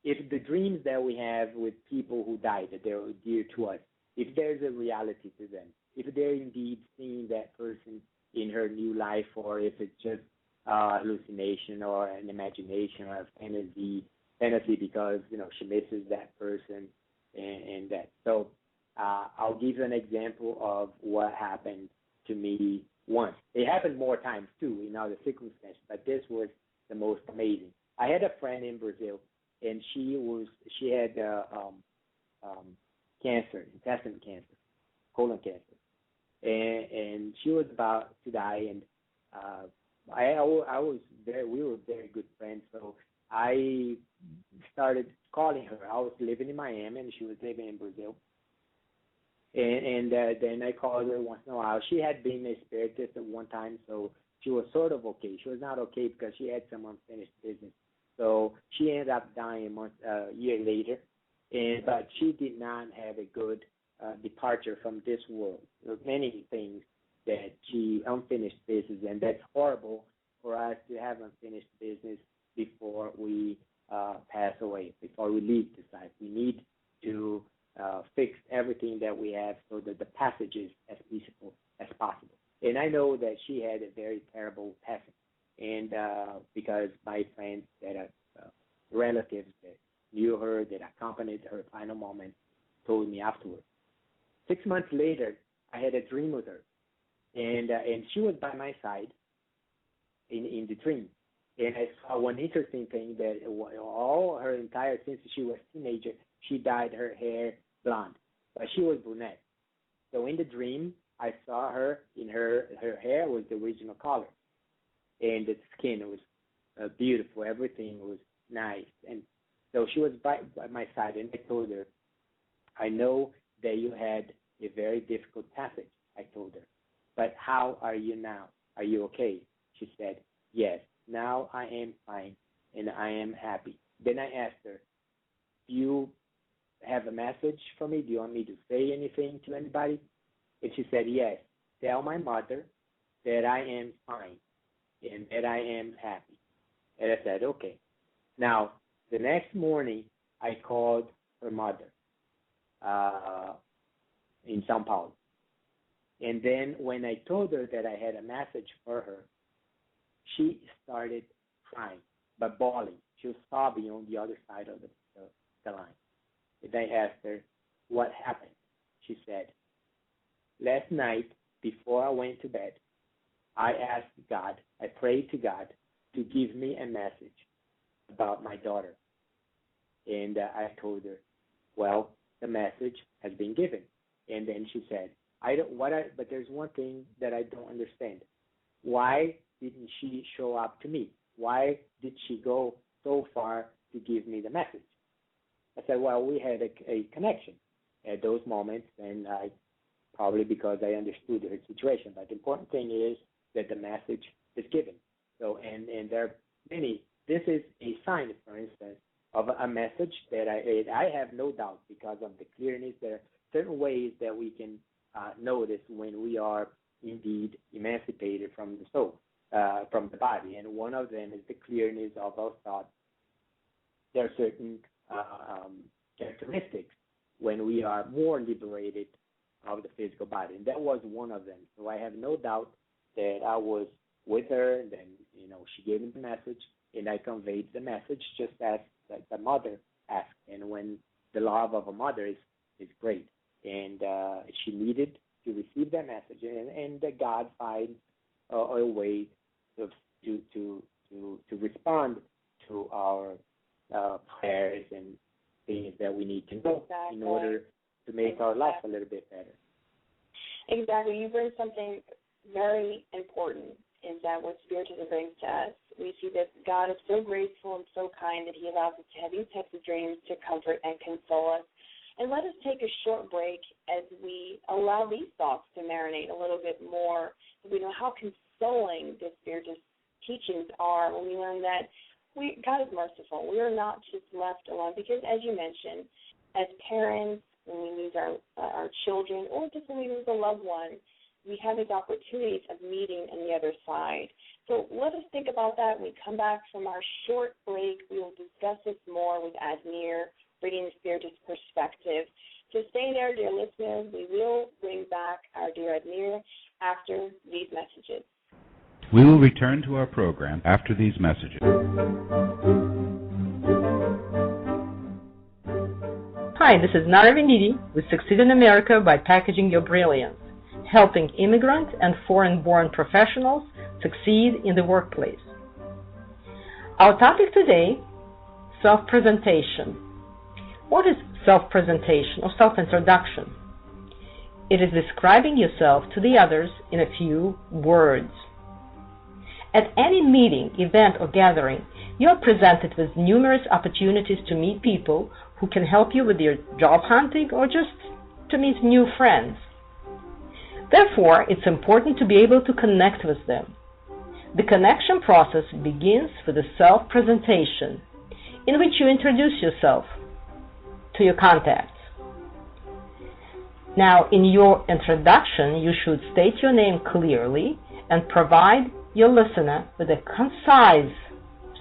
if the dreams that we have with people who died, that they're dear to us, if there's a reality to them, if they're indeed seeing that person in her new life, or if it's just hallucination or an imagination or a fantasy because, she misses that person and that. So I'll give you an example of what happened to me once. It happened more times, too, in other circumstances, but this was the most amazing. I had a friend in Brazil, and she had cancer, intestinal cancer, colon cancer, and she was about to die. And we were very good friends, so I started calling her. I was living in Miami, and she was living in Brazil. And then I called her once in a while. She had been a spiritist at one time, so she was sort of okay. She was not okay because she had some unfinished business. So she ended up dying a year later, but she did not have a good departure from this world. There were many things that unfinished business, and that's horrible for us to have unfinished business before we pass away, before we leave this life. We need to fix everything that we have so that the passage is as peaceful as possible. And I know that she had a very terrible passing, and because my friends that relatives that knew her, that accompanied her final moment, told me afterwards. 6 months later, I had a dream with her, and she was by my side in the dream. And I saw one interesting thing, that all her entire, since she was a teenager, she dyed her hair blonde, but she was brunette. So in the dream, I saw her in her hair was the original color, and the skin was beautiful. Everything was nice, and so she was by my side. And I told her, I know that you had a very difficult passage. I told her, but how are you now? Are you okay? She said, yes. Now I am fine, and I am happy. Then I asked her, do you have a message for me? Do you want me to say anything to anybody? And she said, yes. Tell my mother that I am fine and that I am happy. And I said, okay. Now, the next morning, I called her mother in Sao Paulo. And then when I told her that I had a message for her, she started crying, but bawling. She was sobbing on the other side of the line. And I asked her, what happened? She said, last night, before I went to bed, I asked God, I prayed to God to give me a message about my daughter. And I told her, well, the message has been given. And then she said, but there's one thing that I don't understand. Why didn't she show up to me? Why did she go so far to give me the message? I said, well, we had a connection at those moments, and probably because I understood her situation. But the important thing is that the message is given. So, and there are many. This is a sign, for instance, of a message that I have no doubt, because of the clearness. There are certain ways that we can notice when we are indeed emancipated from the soul, from the body, and one of them is the clearness of our thoughts. There are certain characteristics when we are more liberated of the physical body, and that was one of them. So I have no doubt that I was with her, and then she gave me the message, and I conveyed the message just as the mother asked. And when the love of a mother is great, and she needed to receive that message, and that God finds a way to respond to our prayers and things that we need to know in order to make our life a little bit better. Exactly. You bring something very important, is that what Spiritism brings to us. We see that God is so graceful and so kind that he allows us to have these types of dreams to comfort and console us. And let us take a short break as we allow these thoughts to marinate a little bit more, so we know how consoling the Spiritist teachings are when we learn that God is merciful. We are not just left alone, because as you mentioned, as parents, when we lose our children, or just when we lose a loved one, we have these opportunities of meeting on the other side. So let us think about that. When we come back from our short break, we will discuss this more with Admir, bringing the Spiritist perspective. So stay there, dear listeners. We will bring back our dear Admir after these messages. We will return to our program after these messages. Hi, this is Nara Venditi with Succeed in America by Packaging Your Brilliance, helping immigrant and foreign-born professionals succeed in the workplace. Our topic today, self-presentation. What is self-presentation or self-introduction? It is describing yourself to the others in a few words. At any meeting, event, or gathering, you are presented with numerous opportunities to meet people who can help you with your job hunting or just to meet new friends. Therefore, it's important to be able to connect with them. The connection process begins with a self-presentation, in which you introduce yourself to your contacts. Now, in your introduction, you should state your name clearly and provide your listener with a concise,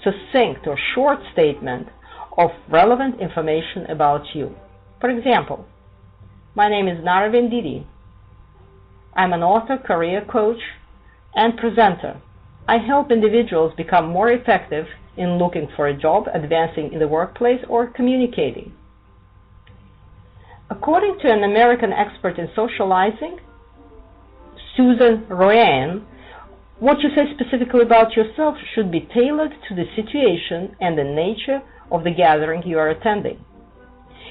succinct, or short statement of relevant information about you. For example, my name is Nara Venditi. I'm an author, career coach, and presenter. I help individuals become more effective in looking for a job, advancing in the workplace, or communicating. According to an American expert in socializing, Susan Royan, what you say specifically about yourself should be tailored to the situation and the nature of the gathering you are attending.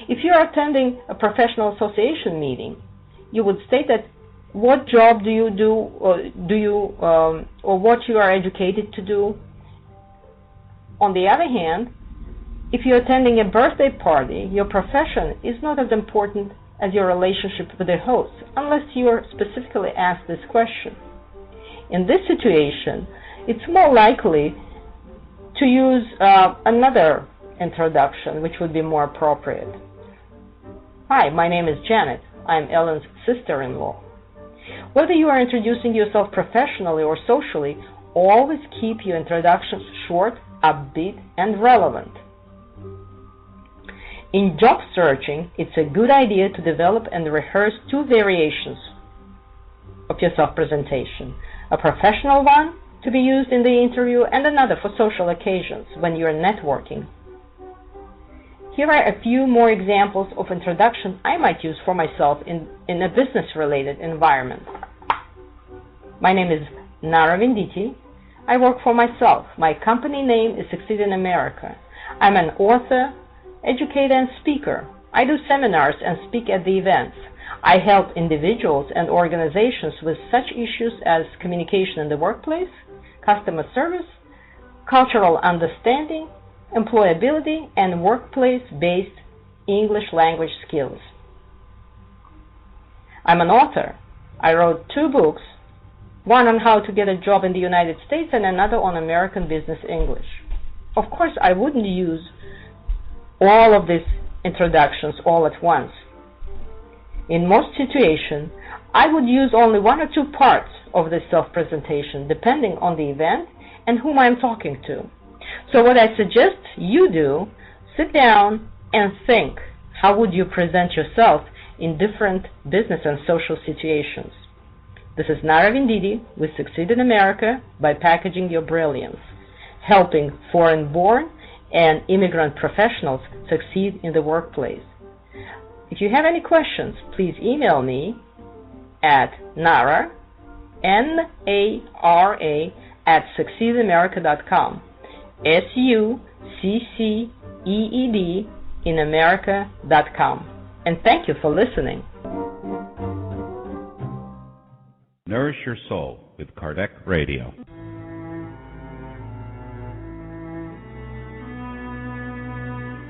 If you are attending a professional association meeting, you would state that what job do you do, or what you are educated to do. On the other hand, if you're attending a birthday party, your profession is not as important as your relationship with the host, unless you are specifically asked this question. In this situation, it's more likely to use another introduction, which would be more appropriate. Hi, my name is Janet. I'm Ellen's sister-in-law. Whether you are introducing yourself professionally or socially, always keep your introductions short, upbeat, and relevant. In job searching, it's a good idea to develop and rehearse two variations of your self-presentation. A professional one to be used in the interview and another for social occasions when you are networking. Here are a few more examples of introduction I might use for myself in a business-related environment. My name is Nara Venditi. I work for myself. My company name is Succeed in America. I'm an author, educator, and speaker. I do seminars and speak at the events. I help individuals and organizations with such issues as communication in the workplace, customer service, cultural understanding, employability, and workplace-based English language skills. I'm an author. I wrote 2 books, one on how to get a job in the United States and another on American business English. Of course, I wouldn't use all of these introductions all at once. In most situations, I would use only 1 or 2 parts of this self-presentation, depending on the event and whom I'm talking to. So what I suggest you do, sit down and think, how would you present yourself in different business and social situations? This is Nara Venditi with Succeed in America by Packaging Your Brilliance, helping foreign-born and immigrant professionals succeed in the workplace. If you have any questions, please email me at Nara, N-A-R-A, @succeedamerica.com, SUCCEED in America.com. And thank you for listening. Nourish Your Soul with Kardec Radio.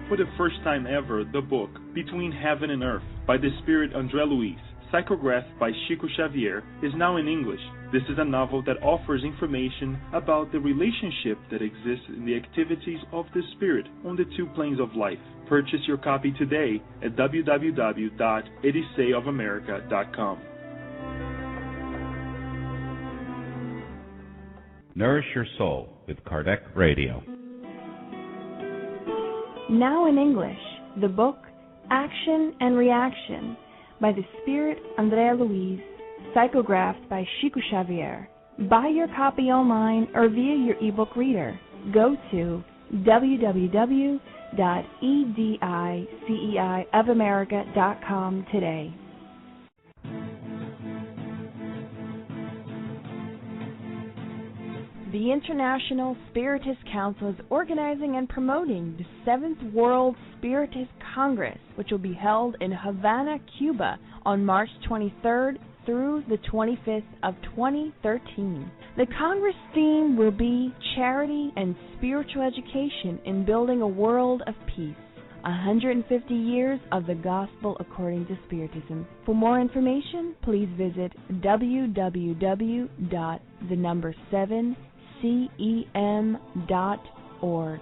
For the first time ever, the book Between Heaven and Earth by the spirit André Luiz, psychographed by Chico Xavier, is now in English. This is a novel that offers information about the relationship that exists in the activities of the spirit on the 2 planes of life. Purchase your copy today at www.edysayofamerica.com. Nourish Your Soul with Kardec Radio. Now in English, the book Action and Reaction by the Spirit Andrea Louise, psychographed by Chico Xavier. Buy your copy online or via your ebook reader. Go to www.ediceiofamerica.com today. The International Spiritist Council is organizing and promoting the 7th World Spiritist Congress, which will be held in Havana, Cuba on March 23rd through the 25th of 2013. The Congress theme will be Charity and Spiritual Education in Building a World of Peace. 150 years of the Gospel according to Spiritism. For more information, please visit www.7cem.org.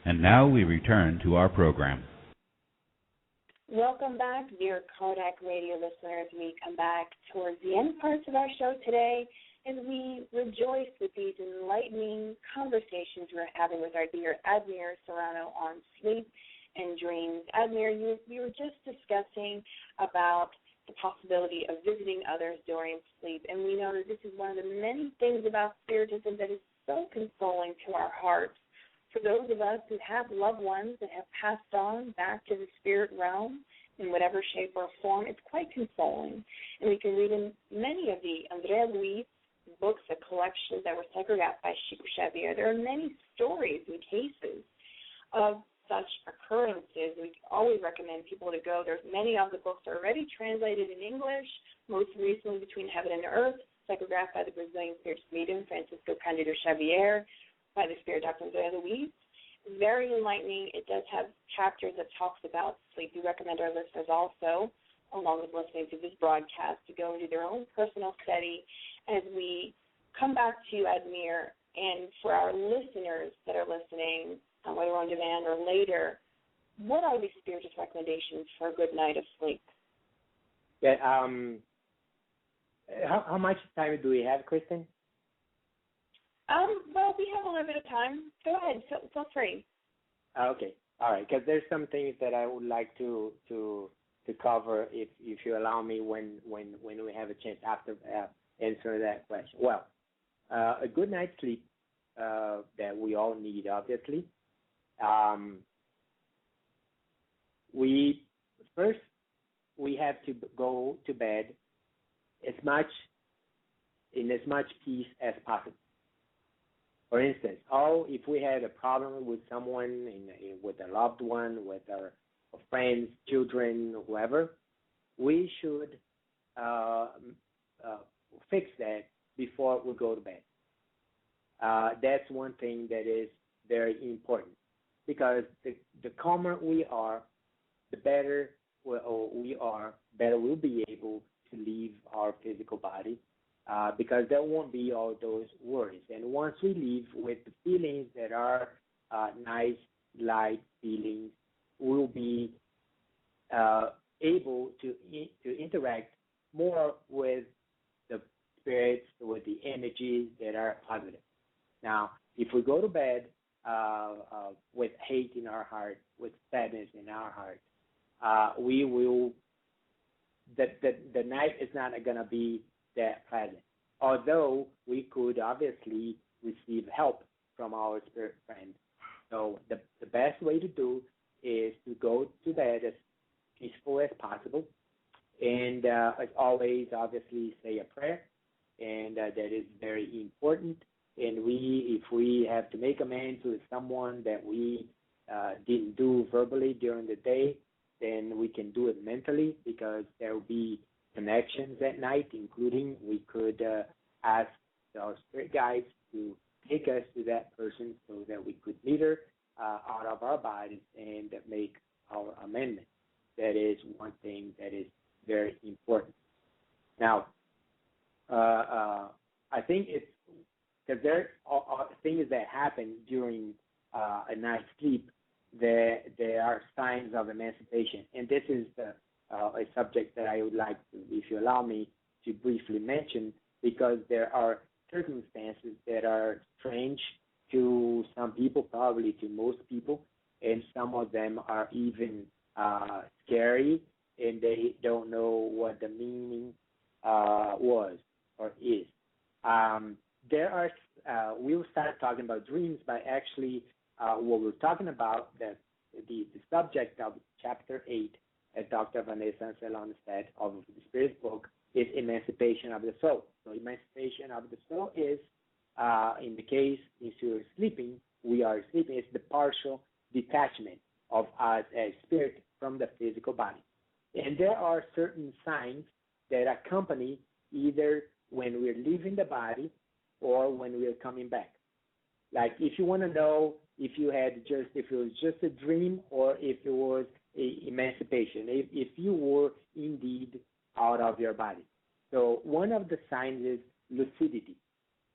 And now we return to our program. Welcome back, dear Kardec Radio listeners. We come back towards the end parts of our show today as we rejoice with these enlightening conversations we're having with our dear Admir Serrano on sleep and dreams. Admir, we were just discussing about the possibility of visiting others during sleep, and we know that this is one of the many things about Spiritism that is so consoling to our hearts. For those of us who have loved ones that have passed on back to the spirit realm in whatever shape or form, it's quite consoling. And we can read in many of the Andrea Louise books, a collection that were psychographed by Chico Xavier. There are many stories and cases of such occurrences. We always recommend people to go. There's many of the books already translated in English, most recently Between Heaven and Earth, psychographed by the Brazilian spiritist medium Francisco Cândido Xavier, by the Spirit Dr. Andrea Louise. Very enlightening. It does have chapters that talks about sleep. We recommend our listeners also, along with listening to this broadcast, to go and do their own personal study as we come back to you, Admir. And for our listeners that are listening, whether on demand or later, what are the spiritist recommendations for a good night of sleep? Yeah, how much time do we have, Kristen? Well, we have a little bit of time. Go ahead. Feel free. Okay. All right. Because there's some things that I would like to cover, if you allow me, when we have a chance after answering that question. Well, a good night's sleep that we all need, obviously. We have to go to bed in as much peace as possible. For instance, if we had a problem with someone, with a loved one, with our friends, children, whoever, we should fix that before we go to bed. That's one thing that is very important, because the calmer we are, the better we are, better we'll be able to leave our physical body. Because there won't be all those worries. And once we leave with the feelings that are nice, light feelings, we'll be able to interact more with the spirits, with the energies that are positive. Now, if we go to bed with hate in our heart, with sadness in our heart, we will. The night is not going to be that pleasant. Although we could obviously receive help from our spirit friends. So the best way to do is to go to bed as peaceful as possible, and as always, obviously, say a prayer, and that is very important. And if we have to make amends with someone that we didn't do verbally during the day, then we can do it mentally, because there will be connections at night, including we could ask our spirit guides to take us to that person so that we could meet her out of our bodies and make our amendment. That is one thing that is very important. Now, I think it's because there are things that happen during a night's sleep. There are signs of emancipation, and this is a subject that I would like to, if you allow me, to briefly mention because there are circumstances that are strange to some people, probably to most people, and some of them are even scary, and they don't know what the meaning was or is. We'll start talking about dreams, but actually what we're talking about, the subject of Chapter 8, as Dr. Vanessa Ancelon said, of the Spirit's book, is emancipation of the soul. So emancipation of the soul is, in the case, if you're sleeping, we are sleeping, it's the partial detachment of us as spirit from the physical body. And there are certain signs that accompany either when we're leaving the body or when we're coming back. Like if you want to know if it was just a dream or if it was a emancipation, if you were indeed out of your body. So one of the signs is lucidity.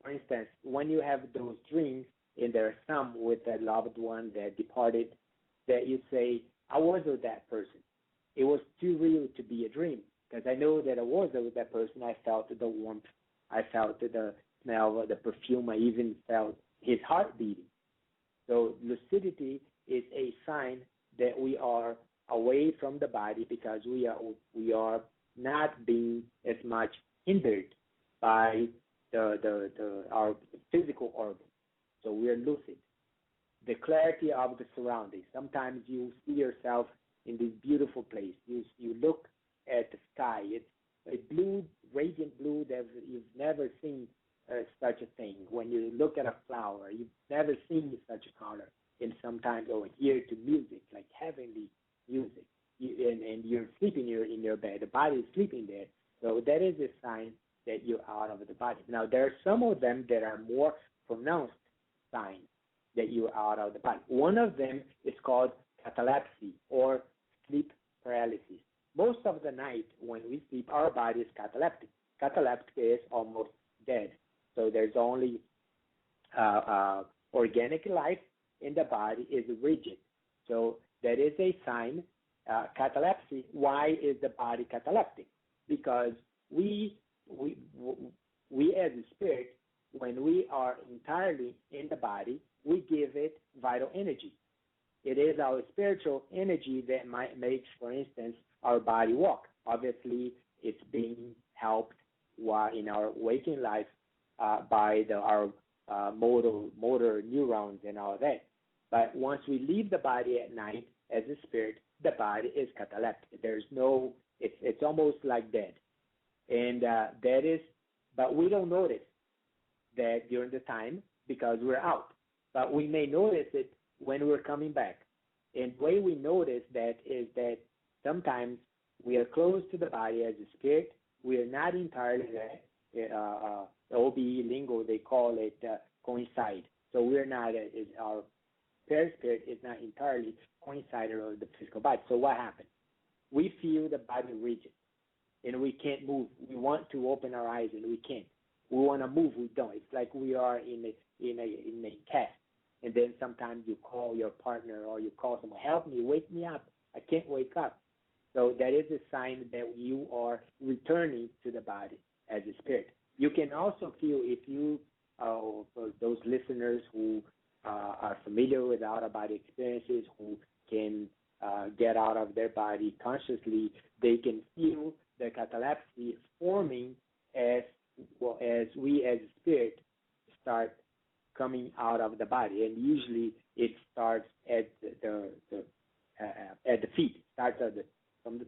For instance, when you have those dreams, and there are some with a loved one that departed, that you say, I was with that person. It was too real to be a dream, because I know that I was with that person. I felt the warmth. I felt the smell of the perfume. I even felt his heart beating. So lucidity is a sign that we are away from the body because we are not being as much hindered by our physical organs. So we are lucid. The clarity of the surroundings. Sometimes you see yourself in this beautiful place. You look at the sky. It's a blue, radiant blue that you've never seen such a thing. When you look at a flower, you've never seen such a color. And sometimes, hear to music, like heavenly music. And you're sleeping in your bed. The body is sleeping there. So that is a sign that you're out of the body. Now, there are some of them that are more pronounced signs that you're out of the body. One of them is called catalepsy or sleep paralysis. Most of the night when we sleep, our body is cataleptic. Cataleptic is almost dead. So there's only organic life in the body is rigid. So that is a sign, catalepsy. Why is the body cataleptic? Because we as a spirit, when we are entirely in the body, we give it vital energy. It is our spiritual energy that makes, for instance, our body walk. Obviously, it's being helped while in our waking life by our motor neurons and all that. But once we leave the body at night as a spirit, the body is cataleptic. There's no, it's almost like dead. And but we don't notice that during the time because we're out. But we may notice it when we're coming back. And the way we notice that is that sometimes we are close to the body as a spirit. We are not entirely there. OBE lingo, they call it coincide. So we're not, our perispirit is not entirely coincided with the physical body. So what happens? We feel the body rigid, and we can't move. We want to open our eyes, and we can't. We want to move, we don't. It's like we are in a cast. And then sometimes you call your partner or you call someone, help me, wake me up. I can't wake up. So that is a sign that you are returning to the body as a spirit. You can also feel, if you, for those listeners who are familiar with out-of-body experiences, who can get out of their body consciously, they can feel the catalepsy forming as we as a spirit start coming out of the body, and usually it starts at the feet. Starts from the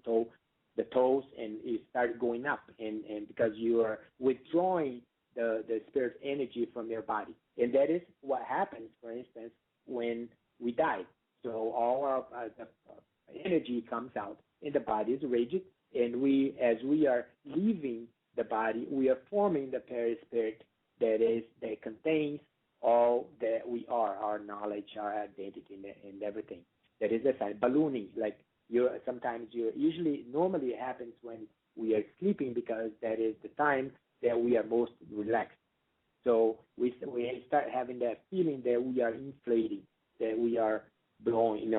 toes, and it starts going up, and because you are withdrawing the spirit's energy from your body, and that is what happens, for instance, when we die. So all our energy comes out, and the body is rigid, and as we are leaving the body, we are forming the perispirit that contains all that we are, our knowledge, our identity, and everything. That is a sign. Ballooning, like normally it happens when we are sleeping because that is the time that we are most relaxed. So we start having that feeling that we are inflating, that we are blowing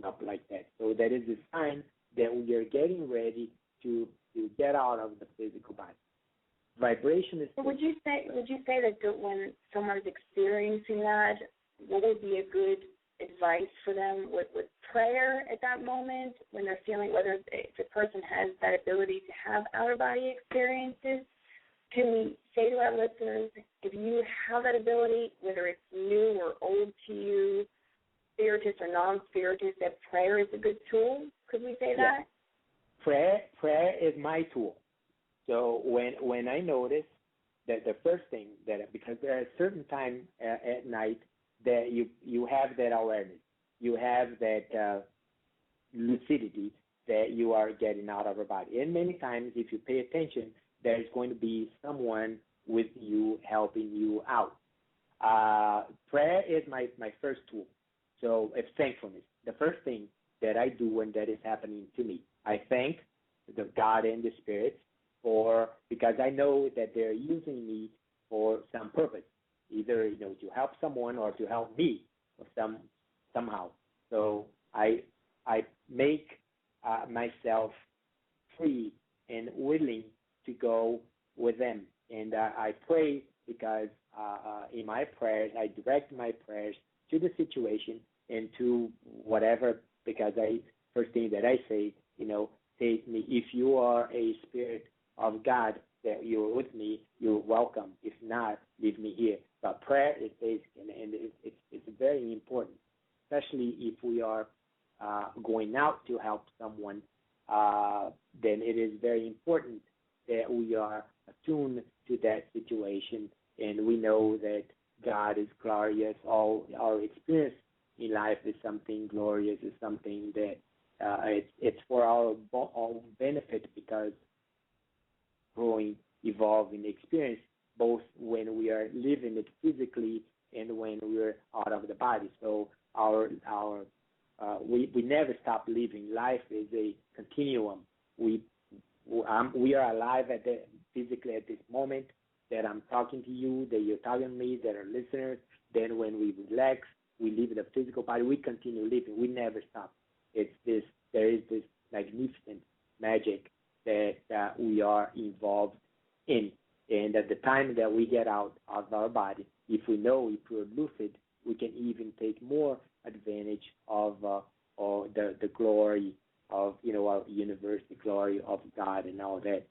up like that. So that is a sign that we are getting ready to get out of the physical body. vibration is. So would you say that when someone's experiencing that, what would be a good advice for them with prayer at that moment when they're feeling, whether if a person has that ability to have out-of-body experiences? Can we say to our listeners, if you have that ability, whether it's new or old to you, spiritist or non-spiritist, that prayer is a good tool? Could we say that? Prayer is my tool. So when I notice that the first thing that, because there are certain times at night that you have that awareness, you have that lucidity that you are getting out of your body. And many times, if you pay attention, there's going to be someone with you helping you out. Prayer is my first tool. So it's thankfulness. The first thing that I do when that is happening to me, I thank the God and the spirits because I know that they're using me for some purpose, either to help someone or to help me or somehow. So I make myself free and willing to go with them, and I pray because in my prayers I direct my prayers to the situation and to whatever, because first thing that I say, say to me, if you are a spirit of God that you're with me, you're welcome. If not, leave me here. But prayer is basic, and it's very important, especially if we are going out to help someone. Then it is very important that we are attuned to that situation, and we know that God is glorious. All our experience in life is something glorious, is something that it's for our benefit, because growing, evolving experience, both when we are living it physically and when we're out of the body. So we never stop living. Life is a continuum. We are alive physically at this moment that I'm talking to you, that you're talking to me, that are listeners. Then when we relax, we leave the physical body. We continue living. We never stop. There is this magnificent magic that we are involved in. And at the time that we get out of our body, if we're lucid, we can even take more advantage of the glory of our universe, the glory of God, and all that.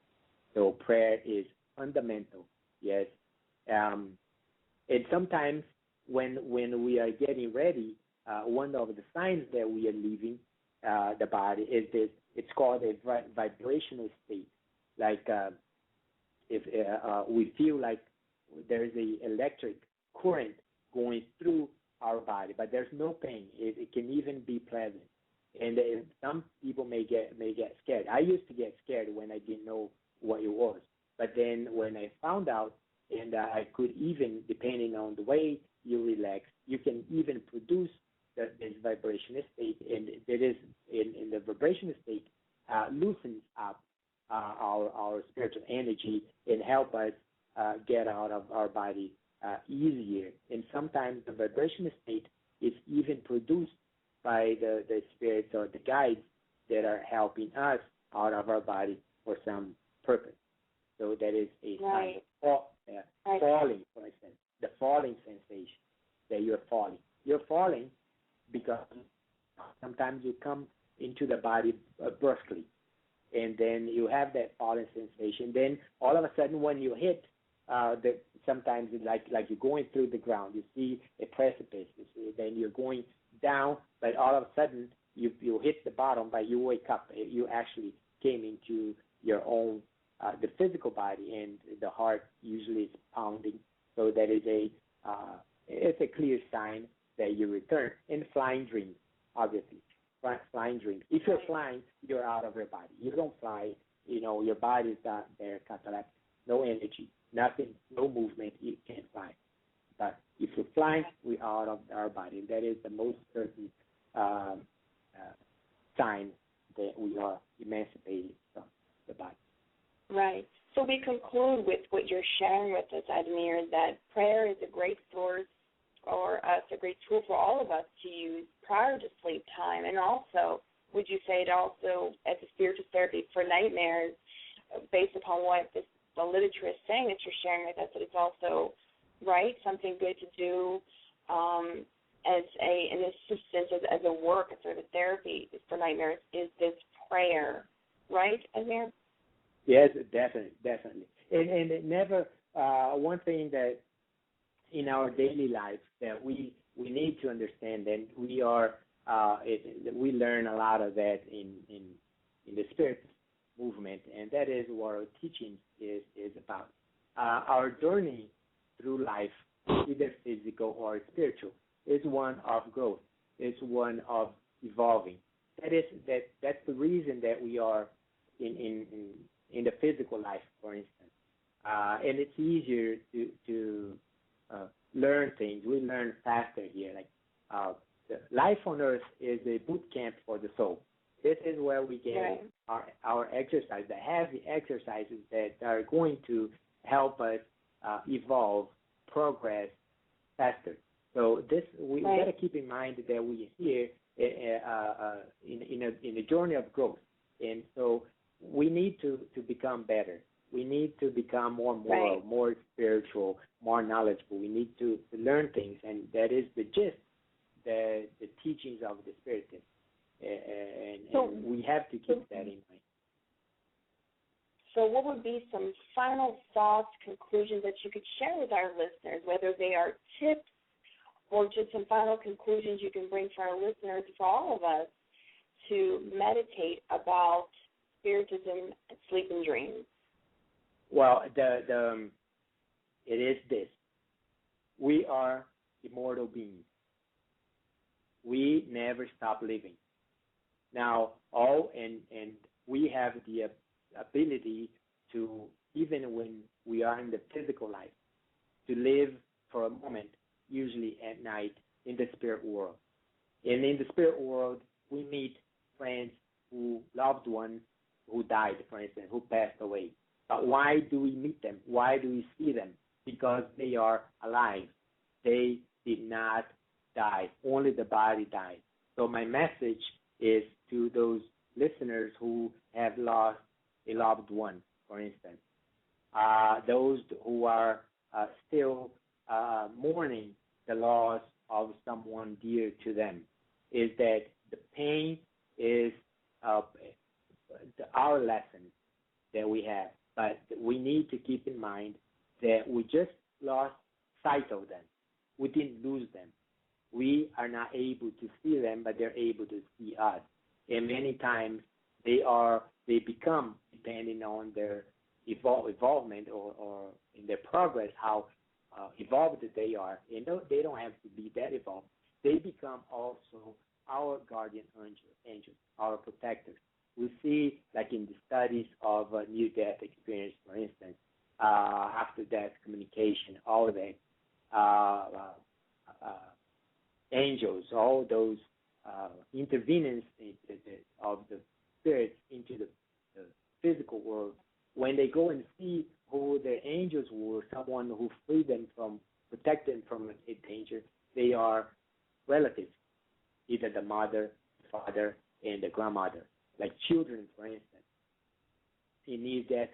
So prayer is fundamental. Yes, and sometimes when we are getting ready, one of the signs that we are leaving the body is this. It's called a vibrational state. Like if we feel like there is a electric current going through our body, but there's no pain. It can even be pleasant. And some people may get scared. I used to get scared when I didn't know what it was. But then when I found out, and I could even, depending on the way you relax, you can even produce this vibrational state. And it is in the vibrational state loosens up our spiritual energy and help us get out of our body easier. And sometimes the vibrational state is even produced by the spirits or the guides that are helping us out of our body for some purpose. So that is a sign of falling, for instance, the falling sensation that you're falling. You're falling because sometimes you come into the body brusquely, and then you have that falling sensation. Then all of a sudden when you hit, sometimes it's like you're going through the ground. You see a precipice. Then you're going down, but all of a sudden you hit the bottom, but you wake up. You actually came into your own the physical body, and the heart usually is pounding. So that is it's a clear sign that you return. In flying dreams, obviously, flying dreams. If you're flying, you're out of your body. You don't fly. Your body is not there, cataleptic, no energy, nothing, no movement. You can't fly. But if you're flying, we're out of our body. That is the most certain sign that we are emancipated from the body. Right. So we conclude with what you're sharing with us, Admir, that prayer is a great source for us, a great tool for all of us to use prior to sleep time. And also, would you say it also as a spiritual therapy for nightmares, based upon what the literature is saying that you're sharing with us, that it's also right, something good to do as an assistance, as a work, as sort of a therapy for nightmares, is this prayer, right, Azir? Yes, definitely. And it never, one thing that in our daily life that we need to understand, and we learn a lot of that in the spirit movement, and that is what our teaching is about. Our journey through life, either physical or spiritual, is one of growth. It's one of evolving. That's the reason that we are in the physical life, for instance. And it's easier to learn things. We learn faster here. Like the life on earth is a boot camp for the soul. This is where we get our exercise, the heavy exercises that are going to help us evolve, progress faster. So we got to keep in mind that we are here in a journey of growth, and so we need to become better. We need to become more moral, more spiritual, more knowledgeable. We need to learn things, and that is the gist, the teachings of the Spiritism. And we have to keep that in mind. So what would be some final thoughts, conclusions that you could share with our listeners, whether they are tips or just some final conclusions you can bring for our listeners, for all of us, to meditate about Spiritism, sleep, and dreams? Well, it is this. We are immortal beings. We never stop living. Now, and we have the ability to, even when we are in the physical life, to live for a moment, usually at night, in the spirit world. And in the spirit world, we meet friends, loved ones who died, for instance, who passed away. But why do we meet them? Why do we see them? Because they are alive. They did not die. Only the body died. So my message is to those listeners who have lost a loved one, for instance, those who are still mourning the loss of someone dear to them, is that the pain is our lesson that we have. But we need to keep in mind that we just lost sight of them. We didn't lose them. We are not able to see them, but they're able to see us. And many times they become, depending on their evolvement or in their progress, how evolved they are. And they don't have to be that evolved. They become also our guardian angels, our protectors. We see, like in the studies of near-death experience, for instance, after-death communication, all that, angels, all those interventions of the spirits into the physical world, when they go and see who their angels were, someone who freed them from, protected them from a danger, they are relatives, either the mother, the father, and the grandmother, like children, for instance. In near death,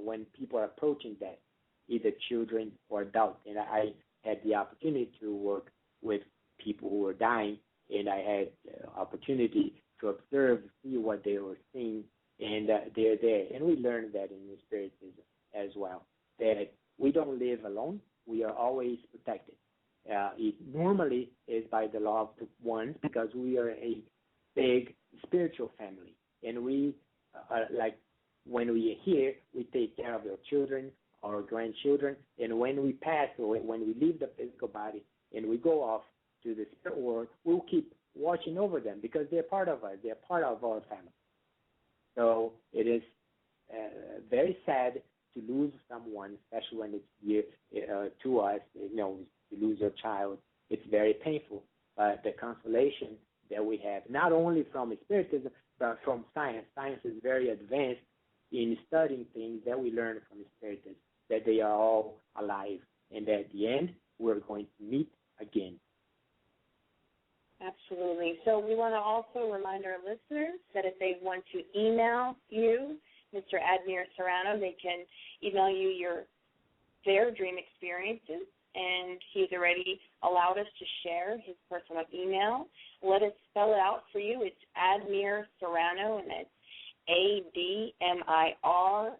when people are approaching death, either children or adults, and I had the opportunity to work with people who were dying, and I had the opportunity to observe, see what they were seeing, and they're there. And we learned that in the Spiritism as well, that we don't live alone. We are always protected. It normally is by the loved ones, because we are a big spiritual family. And we, like when we are here, we take care of our children, our grandchildren, and when we pass, or when we leave the physical body and we go off to the spirit world, we'll keep watching over them, because they're part of us. They're part of our family. So it is very sad to lose someone, especially when it's dear to us. To lose your child, it's very painful. But the consolation that we have, not only from Spiritism, but from science. Science is very advanced in studying things that we learn from Spiritism, that they are all alive, and that at the end, we're going to meet again. Absolutely. So we want to also remind our listeners that if they want to email you, Mr. Admir Serrano. They can email you their dream experiences, and he's already allowed us to share his personal email. Let us spell it out for you. It's Admir Serrano, and that's ADMIRSERRANO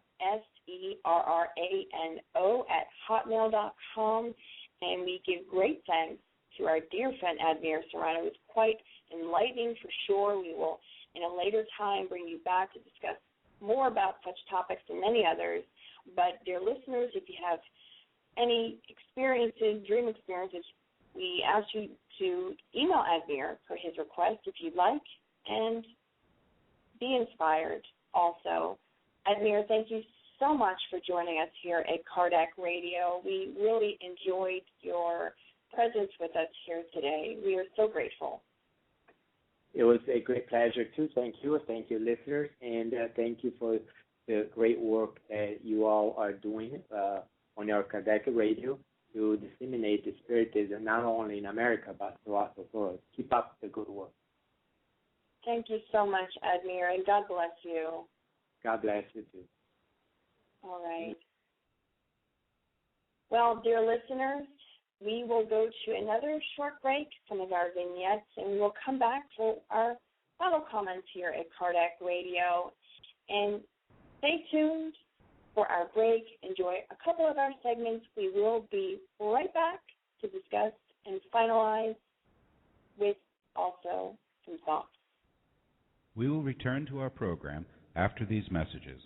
@hotmail.com. And we give great thanks to our dear friend Admir Serrano. It's quite enlightening for sure. We will, in a later time, bring you back to discuss more about such topics and many others. But, dear listeners, if you have any experiences, dream experiences, we ask you to email Admir for his request if you'd like, and be inspired also. Admir, thank you so much for joining us here at Kardec Radio. We really enjoyed your presence with us here today. We are so grateful. It was a great pleasure, too. Thank you. Thank you, listeners. And thank you for the great work that you all are doing on your Kardec Radio to disseminate the Spiritism not only in America but throughout the world. Keep up the good work. Thank you so much, Admir, and God bless you. God bless you, too. All right. Well, dear listeners, we will go to another short break, some of our vignettes, and we will come back for our final comments here at Kardec Radio. And stay tuned for our break. Enjoy a couple of our segments. We will be right back to discuss and finalize with also some thoughts. We will return to our program after these messages.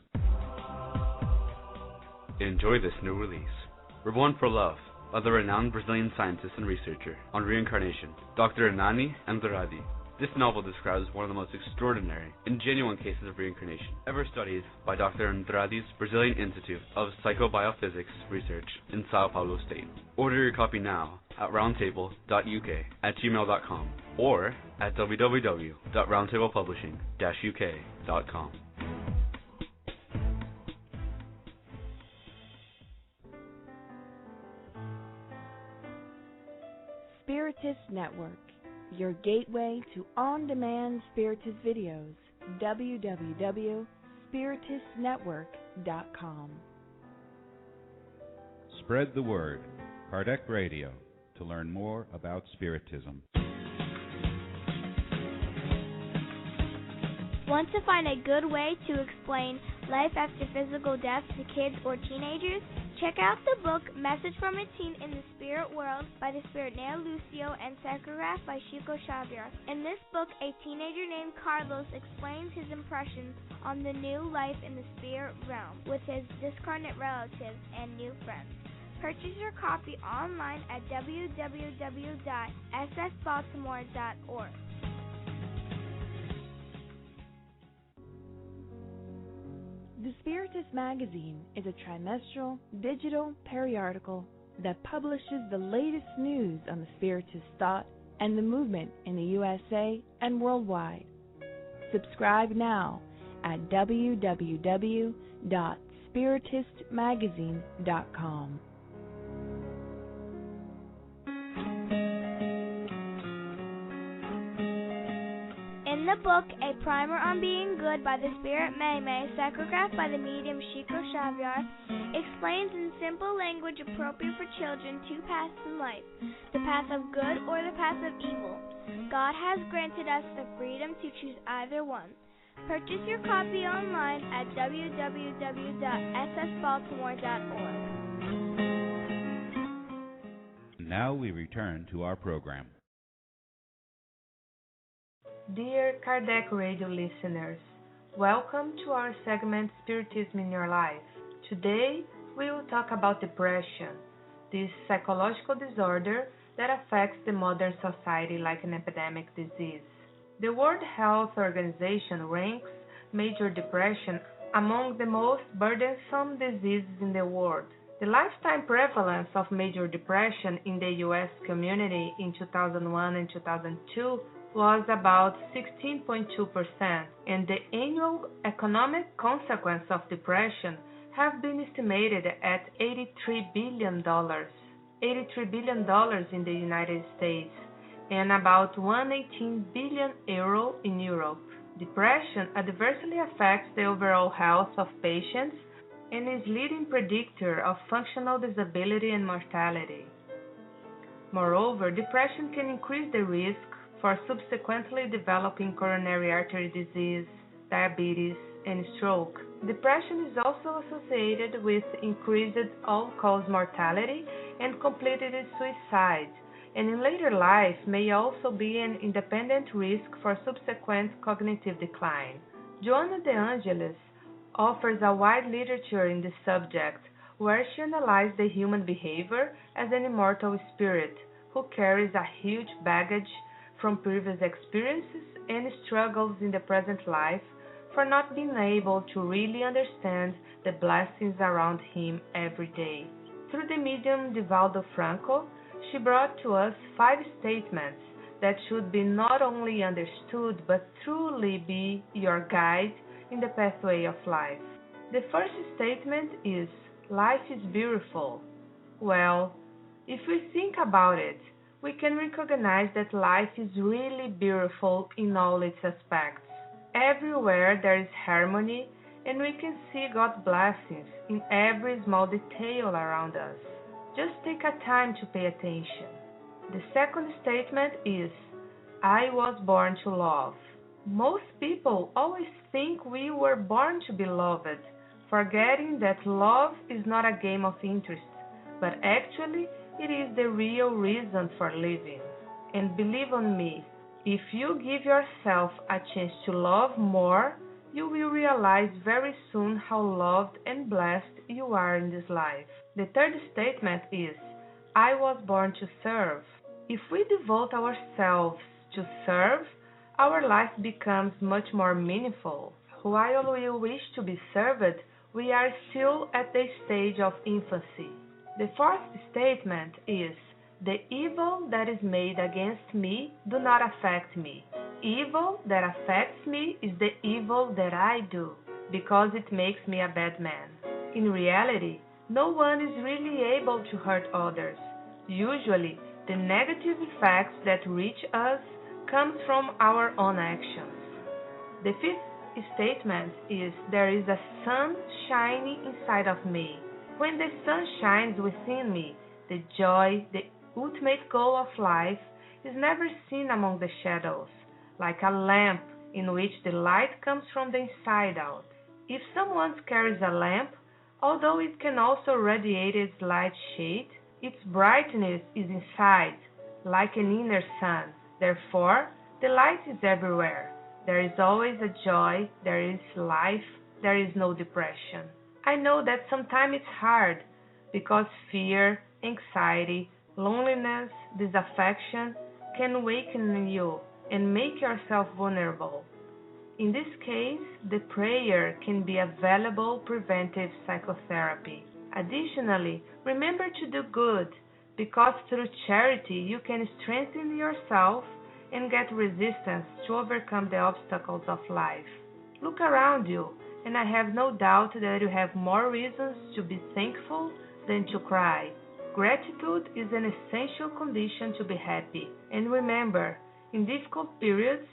Enjoy this new release. Reborn for Love, by the renowned Brazilian scientist and researcher on reincarnation, Dr. Hernani Andrade. This novel describes one of the most extraordinary and genuine cases of reincarnation ever studied by Dr. Andrade's Brazilian Institute of Psychobiophysics Research in Sao Paulo State. Order your copy now at roundtable.uk@gmail.com or at www.roundtablepublishing-uk.com. Spiritist Network, your gateway to on-demand Spiritist videos. www.spiritistnetwork.com. Spread the word. Kardec Radio, to learn more about Spiritism. Want to find a good way to explain life after physical death to kids or teenagers? Check out the book Message from a Teen in the Spirit World by the Spirit Neo Lucio and psychographed by Chico Xavier. In this book, a teenager named Carlos explains his impressions on the new life in the spirit realm with his discarnate relatives and new friends. Purchase your copy online at www.ssbaltimore.org. The Spiritist Magazine is a trimestral digital periodical that publishes the latest news on the Spiritist thought and the movement in the USA and worldwide. Subscribe now at www.spiritistmagazine.com. In the book, A Primer on Being Good by the Spirit May May, psychographed by the medium Chico Xavier, explains in simple language appropriate for children two paths in life, the path of good or the path of evil. God has granted us the freedom to choose either one. Purchase your copy online at www.ssbaltimore.org. Now we return to our program. Dear Kardec Radio listeners, welcome to our segment Spiritism in Your Life. Today, we will talk about depression, this psychological disorder that affects the modern society like an epidemic disease. The World Health Organization ranks major depression among the most burdensome diseases in the world. The lifetime prevalence of major depression in the U.S. community in 2001 and 2002 was about 16.2%, and the annual economic consequence of depression have been estimated at $83 billion. $83 billion in the United States, and about €118 billion in Europe. Depression adversely affects the overall health of patients and is leading predictor of functional disability and mortality. Moreover, depression can increase the risk for subsequently developing coronary artery disease, diabetes, and stroke. Depression is also associated with increased all-cause mortality and completed suicide, and in later life may also be an independent risk for subsequent cognitive decline. Joanna de Angelis offers a wide literature in this subject, where she analyzed the human behavior as an immortal spirit who carries a huge baggage from previous experiences and struggles in the present life for not being able to really understand the blessings around him every day. Through the medium Divaldo Franco, she brought to us 5 statements that should be not only understood but truly be your guide in the pathway of life. The first statement is, life is beautiful. Well, if we think about it, we can recognize that life is really beautiful in all its aspects. Everywhere there is harmony, and we can see God's blessings in every small detail around us. Just take a time to pay attention. The second statement is, I was born to love. Most people always think we were born to be loved, forgetting that love is not a game of interest, but actually it is the real reason for living. And believe on me, if you give yourself a chance to love more, you will realize very soon how loved and blessed you are in this life. The third statement is, I was born to serve. If we devote ourselves to serve, our life becomes much more meaningful. While we wish to be served, we are still at the stage of infancy. The fourth statement is, the evil that is made against me do not affect me. Evil that affects me is the evil that I do, because it makes me a bad man. In reality, no one is really able to hurt others. Usually, the negative effects that reach us comes from our own actions. The fifth statement is, there is a sun shining inside of me. When the sun shines within me, the joy, the ultimate goal of life, is never seen among the shadows, like a lamp in which the light comes from the inside out. If someone carries a lamp, although it can also radiate its light shade, its brightness is inside, like an inner sun. Therefore, the light is everywhere. There is always a joy, there is life, there is no depression. I know that sometimes it's hard, because fear, anxiety, loneliness, disaffection can awaken you and make yourself vulnerable. In this case, the prayer can be a valuable preventive psychotherapy. Additionally, remember to do good, because through charity you can strengthen yourself and get resistance to overcome the obstacles of life. Look around you, and I have no doubt that you have more reasons to be thankful than to cry. Gratitude is an essential condition to be happy. And remember, in difficult periods,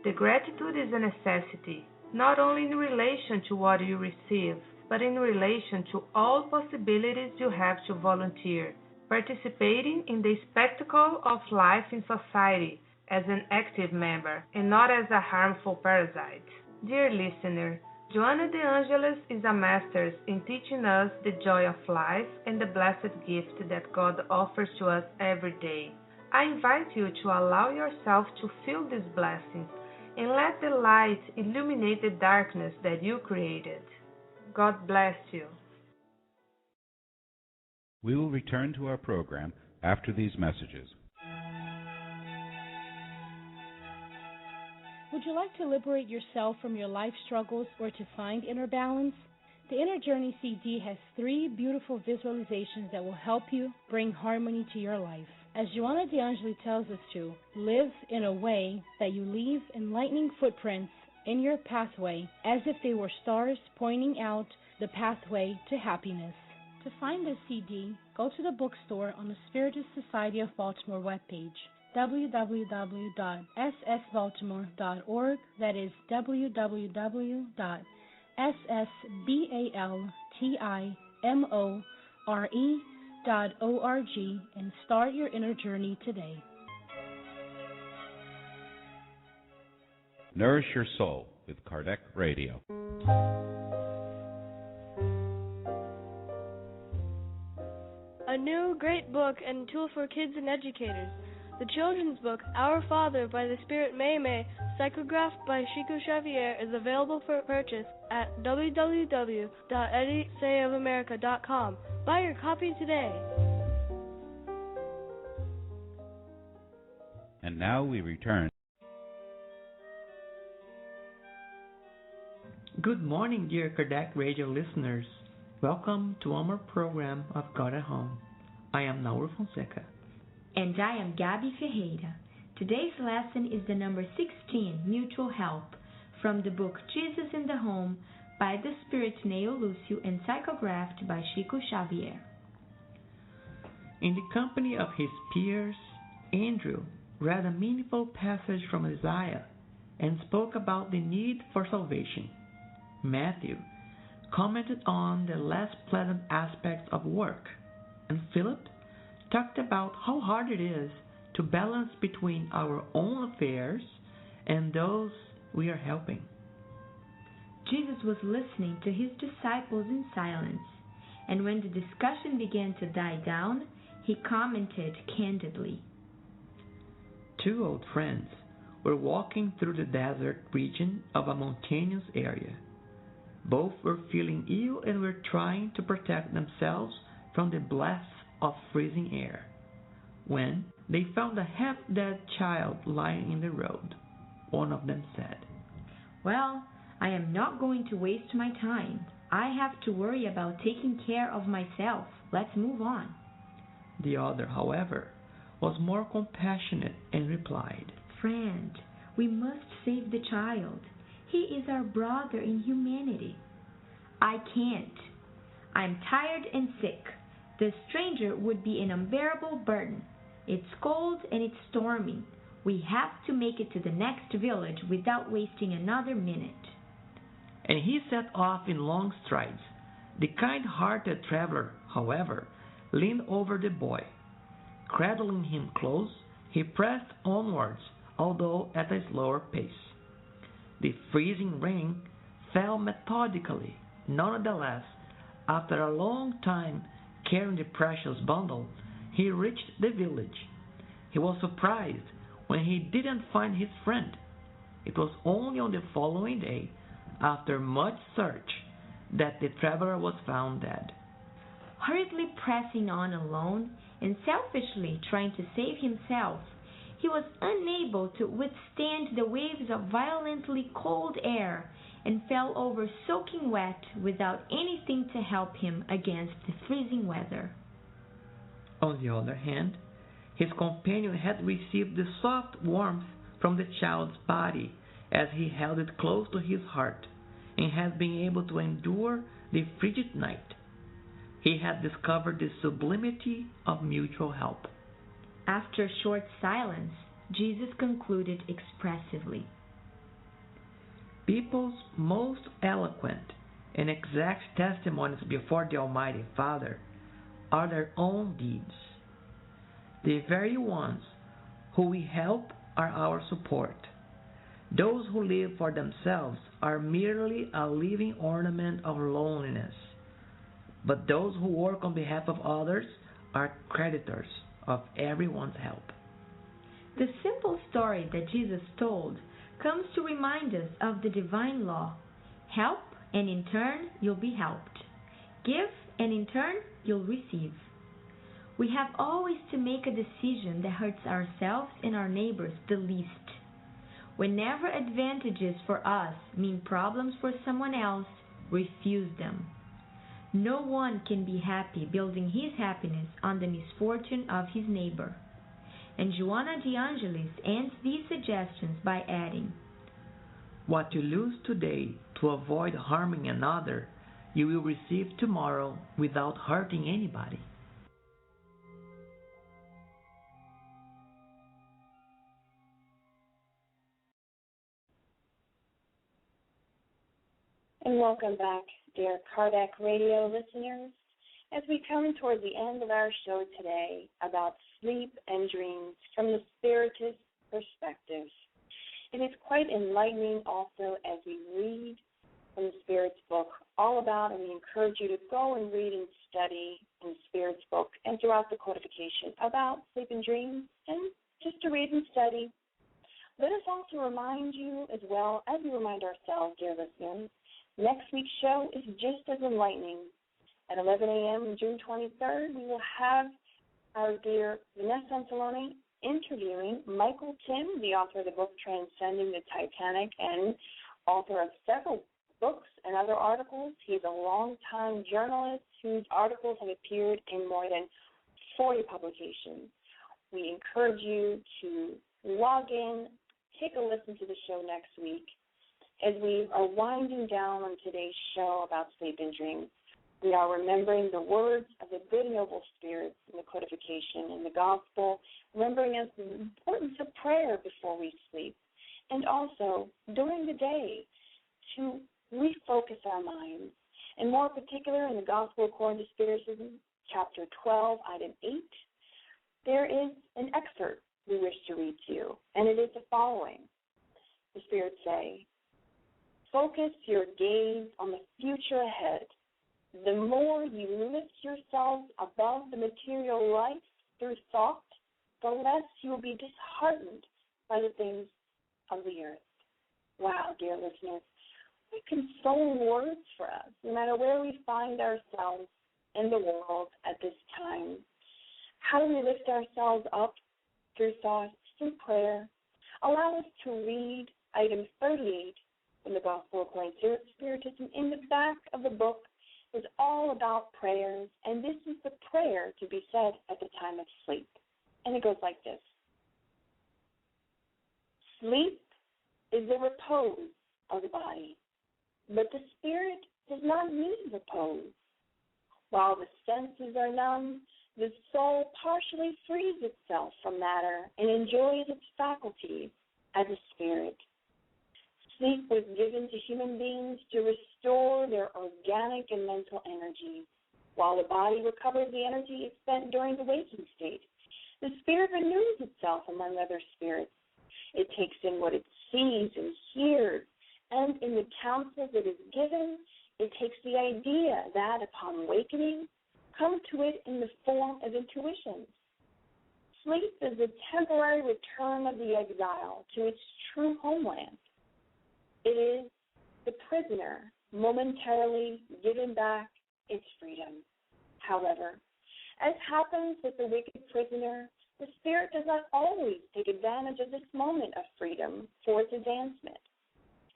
the gratitude is a necessity, not only in relation to what you receive, but in relation to all possibilities you have to volunteer, participating in the spectacle of life in society as an active member and not as a harmful parasite. Dear listener, Joanna de Angelis is a master in teaching us the joy of life and the blessed gift that God offers to us every day. I invite you to allow yourself to feel these blessings and let the light illuminate the darkness that you created. God bless you. We will return to our program after these messages. Would you like to liberate yourself from your life struggles or to find inner balance? The Inner Journey CD has 3 beautiful visualizations that will help you bring harmony to your life. As Joanna de Angelis tells us to, live in a way that you leave enlightening footprints in your pathway as if they were stars pointing out the pathway to happiness. To find this CD, go to the bookstore on the Spiritist Society of Baltimore webpage. www.ssbaltimore.org. That is www.ssbaltimore.org, and start your inner journey today. Nourish Your Soul with Kardec Radio. A new great book and tool for kids and educators. The children's book, Our Father by the Spirit Mei, psychographed by Chico Xavier, is available for purchase at www.edisayofamerica.com. Buy your copy today. And now we return. Good morning, dear Kardec Radio listeners. Welcome to our program of God at Home. I am Naur Fonseca. And I am Gabi Ferreira. Today's lesson is the number 16, Mutual Help, from the book Jesus in the Home by the Spirit Neo Lucio and psychographed by Chico Xavier. In the company of his peers, Andrew read a meaningful passage from Isaiah and spoke about the need for salvation. Matthew commented on the less pleasant aspects of work, and Philip talked about how hard it is to balance between our own affairs and those we are helping. Jesus was listening to his disciples in silence, and when the discussion began to die down, he commented candidly. Two old friends were walking through the desert region of a mountainous area. Both were feeling ill and were trying to protect themselves from the blasts of freezing air, when they found a half-dead child lying in the road. One of them said, "Well, I am not going to waste my time. I have to worry about taking care of myself. Let's move on." The other, however, was more compassionate and replied, "Friend, we must save the child. He is our brother in humanity." "I can't. I'm tired and sick. The stranger would be an unbearable burden. It's cold and it's storming. We have to make it to the next village without wasting another minute." And he set off in long strides. The kind-hearted traveler, however, leaned over the boy. Cradling him close, he pressed onwards, although at a slower pace. The freezing rain fell methodically. Nonetheless, after a long time carrying the precious bundle, he reached the village. He was surprised when he didn't find his friend. It was only on the following day, after much search, that the traveler was found dead. Hurriedly pressing on alone and selfishly trying to save himself, he was unable to withstand the waves of violently cold air and fell over soaking wet without anything to help him against the freezing weather. On the other hand, his companion had received the soft warmth from the child's body as he held it close to his heart, and had been able to endure the frigid night. He had discovered the sublimity of mutual help. After a short silence, Jesus concluded expressively, "People's most eloquent and exact testimonies before the Almighty Father are their own deeds. The very ones who we help are our support. Those who live for themselves are merely a living ornament of loneliness. But those who work on behalf of others are creditors of everyone's help." The simple story that Jesus told comes to remind us of the divine law. Help, and in turn you'll be helped. Give, and in turn you'll receive. We have always to make a decision that hurts ourselves and our neighbors the least. Whenever advantages for us mean problems for someone else, refuse them. No one can be happy building his happiness on the misfortune of his neighbor. And Joanna de Angelis ends these suggestions by adding, "What you lose today to avoid harming another, you will receive tomorrow without hurting anybody." And welcome back, dear Kardec Radio listeners, as we come toward the end of our show today about sleep and dreams from the Spiritist perspective. It is quite enlightening also as we read from the Spirit's book all about, and we encourage you to go and read and study in the Spirit's book and throughout the codification about sleep and dreams, and just to read and study. Let us also remind you as well, as we remind ourselves, dear listeners, next week's show is just as enlightening. At 11 a.m. June 23rd, we will have our dear Vanessa Anzalone interviewing Michael Tim, the author of the book Transcending the Titanic and author of several books and other articles. He's a longtime journalist whose articles have appeared in more than 40 publications. We encourage you to log in, take a listen to the show next week. As we are winding down on today's show about sleep and dreams, we are remembering the words of the good noble spirits in the codification and the gospel, remembering us the importance of prayer before we sleep, and also during the day to refocus our minds. And more particular, in the Gospel According to Spiritism, chapter 12, item 8, there is an excerpt we wish to read to you, and it is the following. The spirits say, "Focus your gaze on the future ahead. The more you lift yourselves above the material life through thought, the less you will be disheartened by the things of the earth." Wow, dear listeners, what consoling words for us, no matter where we find ourselves in the world at this time. How do we lift ourselves up? Through thought, through prayer. Allow us to read item 38 in the Gospel According to Spiritism. In the back of the book is all about prayers, and this is the prayer to be said at the time of sleep. And it goes like this. Sleep is the repose of the body, but the spirit does not need repose. While the senses are numb, the soul partially frees itself from matter and enjoys its faculties as a spirit. Sleep was given to human beings to restore their organic and mental energy. While the body recovers the energy it spent during the waking state, the spirit renews itself among other spirits. It takes in what it sees and hears, and in the counsel that is given, it takes the idea that, upon awakening, come to it in the form of intuitions. Sleep is the temporary return of the exile to its true homeland. It is the prisoner momentarily given back its freedom. However, as happens with the wicked prisoner, the spirit does not always take advantage of this moment of freedom for its advancement.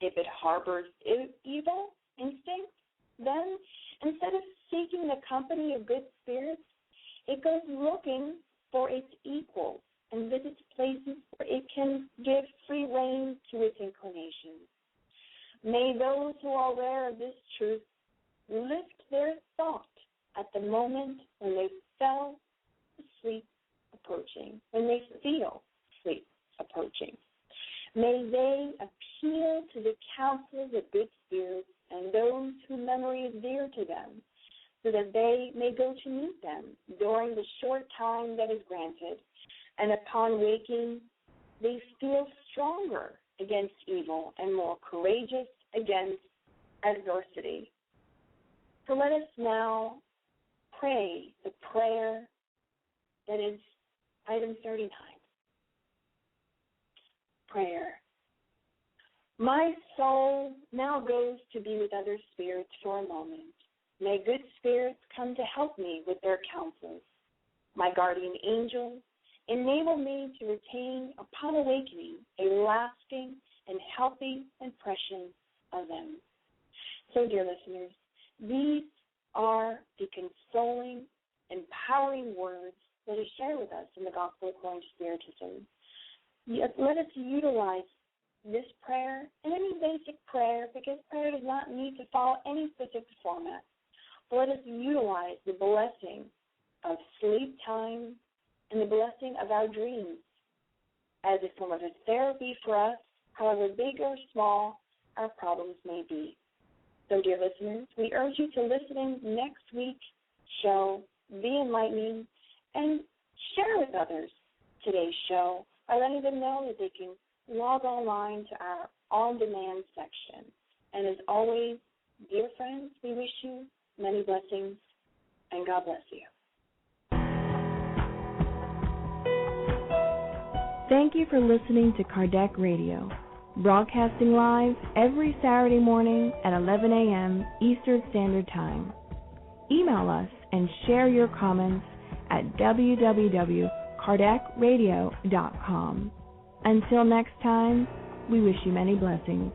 If it harbors evil instinct, then instead of seeking the company of good spirits, it goes looking for its equals and visits places where it can give free rein to its inclinations. May those who are aware of this truth lift their thought at the moment when they feel sleep approaching, when they feel sleep approaching. May they appeal to the counsels of good spirits and those whose memory is dear to them, so that they may go to meet them during the short time that is granted, and upon waking, they feel stronger against evil and more courageous against adversity. So let us now pray the prayer that is item 39. Prayer. My soul now goes to be with other spirits for a moment. May good spirits come to help me with their counsels. My guardian angels, enable me to retain upon awakening a lasting and healthy impression of them. So, dear listeners, these are the consoling, empowering words that are shared with us in the Gospel According to Spiritism. Let us utilize this prayer and any basic prayer, because prayer does not need to follow any specific format. But let us utilize the blessing of sleep time and the blessing of our dreams as a form of a therapy for us, however big or small our problems may be. So, dear listeners, we urge you to listen in next week's show, Be Enlightening, and share with others today's show by letting them know that they can log online to our on-demand section. And as always, dear friends, we wish you many blessings, and God bless you. Thank you for listening to Kardec Radio, broadcasting live every Saturday morning at 11 a.m. Eastern Standard Time. Email us and share your comments at www.kardecradio.com. Until next time, we wish you many blessings.